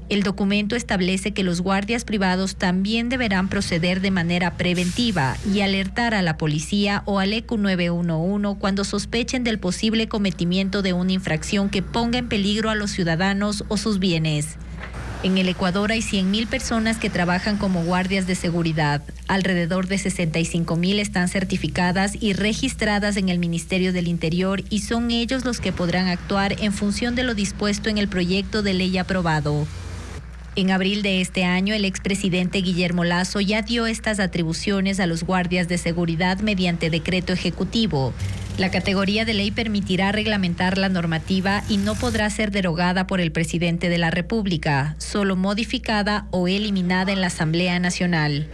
El documento establece que los guardias privados también deberán proceder de manera preventiva y alertar a la policía o al ECU 911 cuando sospechen del posible cometimiento de una infracción que ponga en peligro a los ciudadanos o sus bienes. En el Ecuador hay 100,000 personas que trabajan como guardias de seguridad. Alrededor de 65,000 están certificadas y registradas en el Ministerio del Interior y son ellos los que podrán actuar en función de lo dispuesto en el proyecto de ley aprobado. En abril de este año, el expresidente Guillermo Lasso ya dio estas atribuciones a los guardias de seguridad mediante decreto ejecutivo. La categoría de ley permitirá reglamentar la normativa y no podrá ser derogada por el presidente de la República, solo modificada o eliminada en la Asamblea Nacional.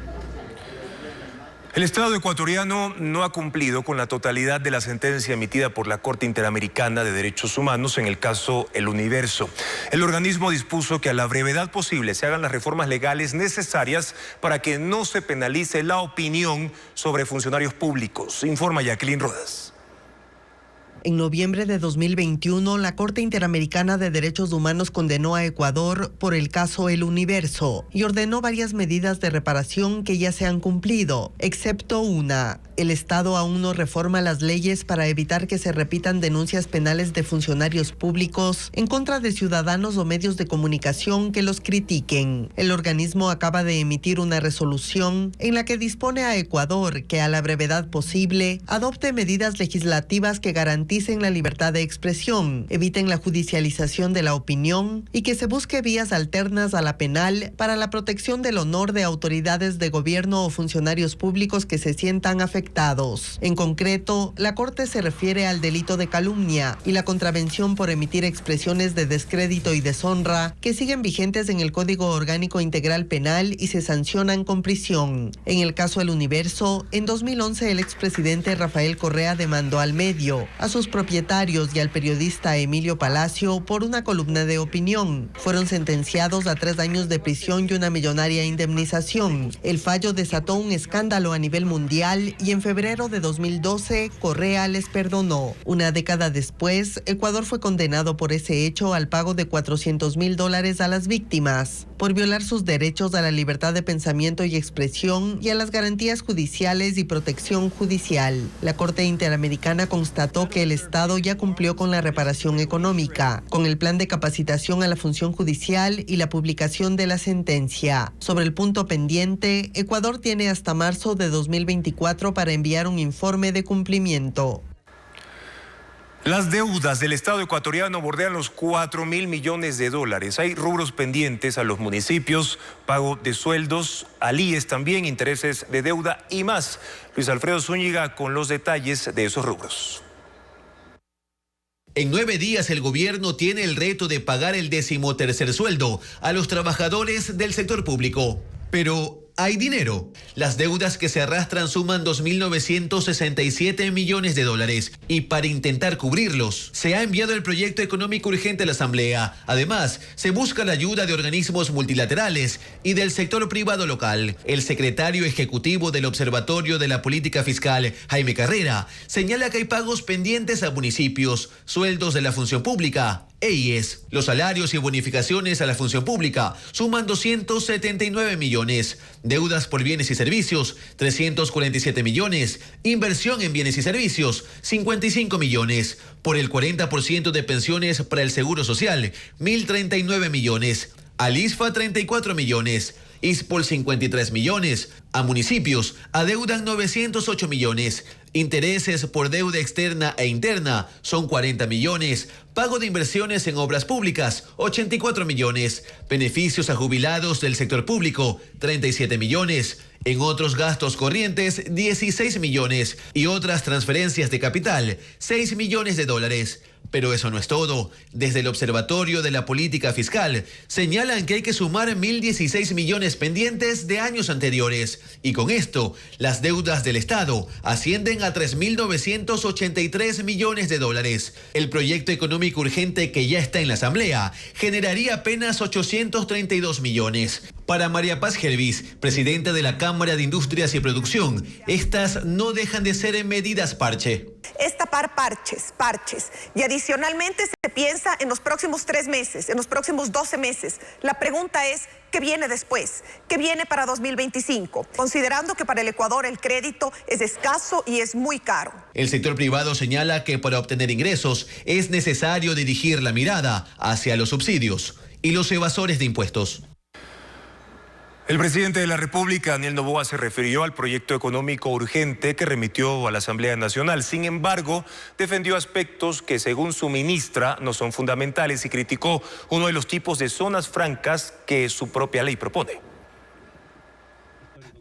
El Estado ecuatoriano no ha cumplido con la totalidad de la sentencia emitida por la Corte Interamericana de Derechos Humanos en el caso El Universo. El organismo dispuso que a la brevedad posible se hagan las reformas legales necesarias para que no se penalice la opinión sobre funcionarios públicos. Informa Jacqueline Rodas. En noviembre de 2021, la Corte Interamericana de Derechos Humanos condenó a Ecuador por el caso El Universo y ordenó varias medidas de reparación que ya se han cumplido, excepto una. El Estado aún no reforma las leyes para evitar que se repitan denuncias penales de funcionarios públicos en contra de ciudadanos o medios de comunicación que los critiquen. El organismo acaba de emitir una resolución en la que dispone a Ecuador que a la brevedad posible adopte medidas legislativas que garanticen la libertad de expresión, eviten la judicialización de la opinión y que se busque vías alternas a la penal para la protección del honor de autoridades de gobierno o funcionarios públicos que se sientan afectados. En concreto, la Corte se refiere al delito de calumnia y la contravención por emitir expresiones de descrédito y deshonra que siguen vigentes en el Código Orgánico Integral Penal y se sancionan con prisión. En el caso El Universo, en 2011 el expresidente Rafael Correa demandó al medio, a sus propietarios y al periodista Emilio Palacio por una columna de opinión. Fueron sentenciados a 3 años de prisión y una millonaria indemnización. El fallo desató un escándalo a nivel mundial y en febrero de 2012 Correa les perdonó. Una década después, Ecuador fue condenado por ese hecho al pago de $400,000 a las víctimas por violar sus derechos a la libertad de pensamiento y expresión y a las garantías judiciales y protección judicial. La Corte Interamericana constató que el Estado ya cumplió con la reparación económica, con el plan de capacitación a la función judicial y la publicación de la sentencia. Sobre el punto pendiente, Ecuador tiene hasta marzo de 2024 para enviar un informe de cumplimiento. Las deudas del Estado ecuatoriano bordean los 4.000 millones de dólares. Hay rubros pendientes a los municipios, pago de sueldos, al IES también, intereses de deuda y más. Luis Alfredo Zúñiga con los detalles de esos rubros. En 9 días el gobierno tiene el reto de pagar el 13º sueldo a los trabajadores del sector público. Pero hay dinero. Las deudas que se arrastran suman 2.967 millones de dólares y para intentar cubrirlos se ha enviado el proyecto económico urgente a la Asamblea. Además, se busca la ayuda de organismos multilaterales y del sector privado local. El secretario ejecutivo del Observatorio de la Política Fiscal, Jaime Carrera, señala que hay pagos pendientes a municipios, sueldos de la función pública e IES. Los salarios y bonificaciones a la función pública suman 279 millones. Deudas por bienes y servicios, 347 millones. Inversión en bienes y servicios, 55 millones. Por el 40% de pensiones para el Seguro Social, 1.039 millones. Al ISFA, 34 millones. ISPOL, 53 millones. A municipios adeudan 908 millones. Intereses por deuda externa e interna son 40 millones. Pago de inversiones en obras públicas, 84 millones. Beneficios a jubilados del sector público, 37 millones. En otros gastos corrientes, 16 millones. Y otras transferencias de capital, 6 millones de dólares. Pero eso no es todo. Desde el Observatorio de la Política Fiscal señalan que hay que sumar 1.016 millones pendientes de años anteriores. Y con esto, las deudas del Estado ascienden a 3.983 millones de dólares. El proyecto económico urgente que ya está en la Asamblea generaría apenas 832 millones. Para María Paz Gelvis, presidenta de la Cámara de Industrias y Producción, estas no dejan de ser medidas parche. Es tapar parches. Y adicionalmente se piensa en los próximos 3 meses, en los próximos 12 meses. La pregunta es, ¿qué viene después? ¿Qué viene para 2025? Considerando que para el Ecuador el crédito es escaso y es muy caro. El sector privado señala que para obtener ingresos es necesario dirigir la mirada hacia los subsidios y los evasores de impuestos. El presidente de la República, Daniel Noboa, se refirió al proyecto económico urgente que remitió a la Asamblea Nacional. Sin embargo, defendió aspectos que, según su ministra, no son fundamentales y criticó uno de los tipos de zonas francas que su propia ley propone.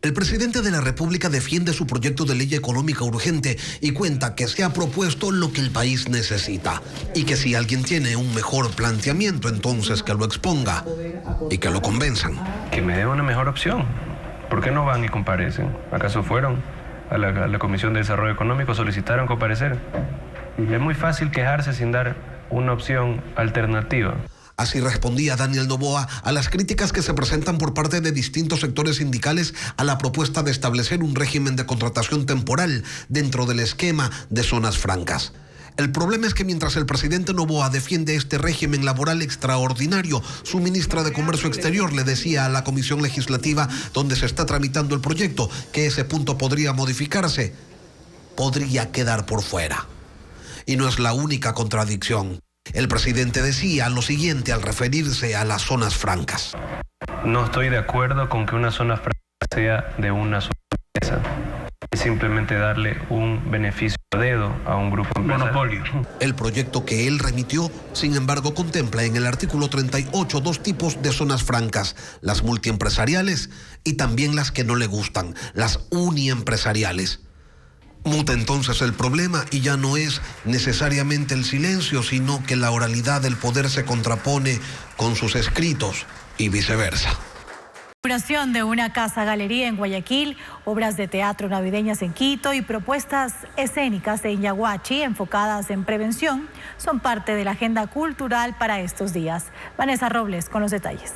El presidente de la República defiende su proyecto de ley económica urgente y cuenta que se ha propuesto lo que el país necesita y que si alguien tiene un mejor planteamiento, entonces que lo exponga y que lo convenzan. Que me dé una mejor opción. ¿Por qué no van y comparecen? ¿Acaso fueron a la Comisión de Desarrollo Económico, solicitaron comparecer? Es muy fácil quejarse sin dar una opción alternativa. Así respondía Daniel Noboa a las críticas que se presentan por parte de distintos sectores sindicales a la propuesta de establecer un régimen de contratación temporal dentro del esquema de zonas francas. El problema es que mientras el presidente Noboa defiende este régimen laboral extraordinario, su ministra de Comercio Exterior le decía a la Comisión Legislativa donde se está tramitando el proyecto que ese punto podría modificarse, podría quedar por fuera. Y no es la única contradicción. El presidente decía lo siguiente al referirse a las zonas francas. No estoy de acuerdo con que una zona franca sea de una sola empresa. Es simplemente darle un beneficio a dedo a un grupo empresarial. Monopolio. El proyecto que él remitió, sin embargo, contempla en el artículo 38 2 tipos de zonas francas, las multiempresariales y también las que no le gustan, las uniempresariales. Muta entonces el problema y ya no es necesariamente el silencio, sino que la oralidad del poder se contrapone con sus escritos y viceversa. Inauguración de una casa-galería en Guayaquil, obras de teatro navideñas en Quito y propuestas escénicas en Yaguachi enfocadas en prevención son parte de la agenda cultural para estos días. Vanessa Robles con los detalles.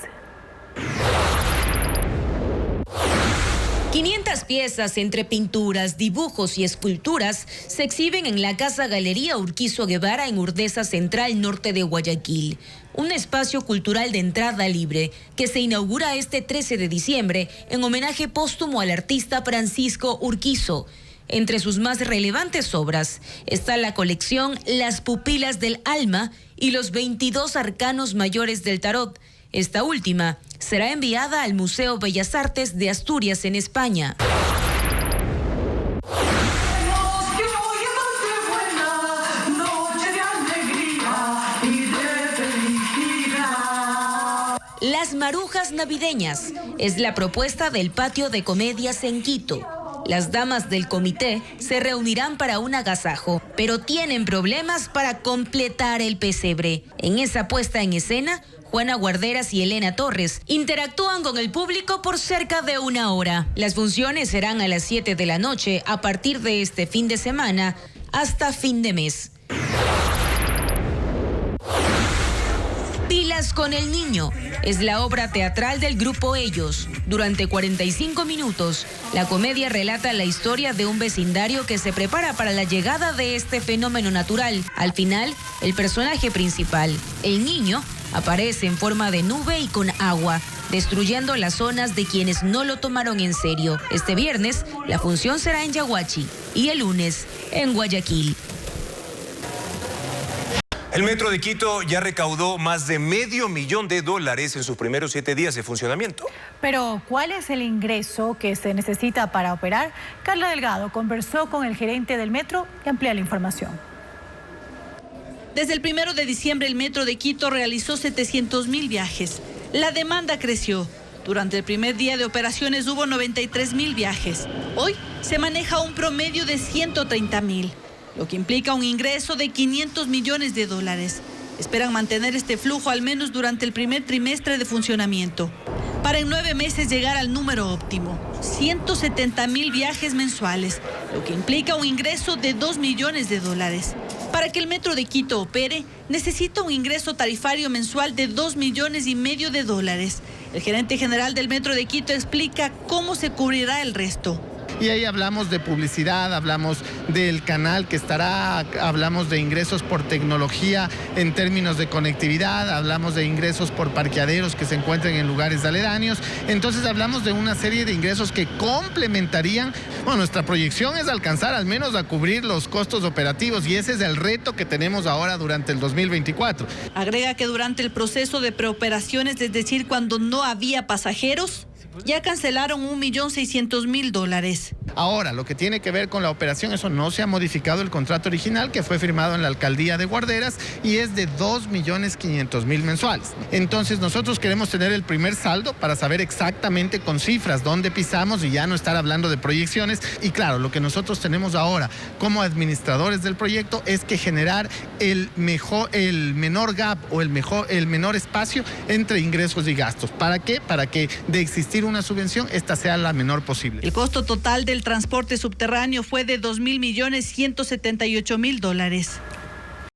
500 piezas entre pinturas, dibujos y esculturas se exhiben en la Casa Galería Urquizo Guevara en Urdesa Central, norte de Guayaquil. Un espacio cultural de entrada libre que se inaugura este 13 de diciembre en homenaje póstumo al artista Francisco Urquizo. Entre sus más relevantes obras está la colección Las Pupilas del Alma y los 22 arcanos mayores del tarot. Esta última será enviada al Museo Bellas Artes de Asturias en España. Las Marujas Navideñas es la propuesta del Patio de Comedias en Quito. Las damas del comité se reunirán para un agasajo, pero tienen problemas para completar el pesebre. En esa puesta en escena, Juana Guarderas y Elena Torres interactúan con el público por cerca de 1 hora. Las funciones serán a las 7 de la noche a partir de este fin de semana hasta fin de mes. Pilas con el niño es la obra teatral del grupo Ellos. Durante 45 minutos, la comedia relata la historia de un vecindario que se prepara para la llegada de este fenómeno natural. Al final, el personaje principal, el niño, aparece en forma de nube y con agua, destruyendo las zonas de quienes no lo tomaron en serio. Este viernes, la función será en Yaguachi y el lunes en Guayaquil. El Metro de Quito ya recaudó más de $500,000 en sus primeros 7 días de funcionamiento. Pero, ¿cuál es el ingreso que se necesita para operar? Carla Delgado conversó con el gerente del Metro y amplía la información. Desde el 1 de diciembre, el Metro de Quito realizó 700,000 viajes. La demanda creció. Durante el primer día de operaciones hubo 93,000 viajes. Hoy se maneja un promedio de 130,000. Lo que implica un ingreso de $500 millones. Esperan mantener este flujo al menos durante el primer trimestre de funcionamiento, para en 9 meses llegar al número óptimo, 170,000 viajes mensuales, lo que implica un ingreso de $2 millones. Para que el Metro de Quito opere, necesita un ingreso tarifario mensual de $2,5 millones. El gerente general del Metro de Quito explica cómo se cubrirá el resto. Y ahí hablamos de publicidad, hablamos del canal que estará, hablamos de ingresos por tecnología en términos de conectividad, hablamos de ingresos por parqueaderos que se encuentren en lugares aledaños. Entonces hablamos de una serie de ingresos que complementarían. Bueno, nuestra proyección es alcanzar al menos a cubrir los costos operativos y ese es el reto que tenemos ahora durante el 2024. Agrega que durante el proceso de preoperaciones, es decir, cuando no había pasajeros, ya cancelaron $1,600,000. Ahora, lo que tiene que ver con la operación, eso no se ha modificado el contrato original que fue firmado en la alcaldía de Guarderas y es de $2,500,000 mensuales. Entonces nosotros queremos tener el primer saldo para saber exactamente con cifras dónde pisamos y ya no estar hablando de proyecciones. Y claro, lo que nosotros tenemos ahora como administradores del proyecto es que generar el menor gap o el menor espacio entre ingresos y gastos. ¿Para qué? Para que de existir una subvención, esta sea la menor posible. El costo total del transporte subterráneo fue de $2,178,000.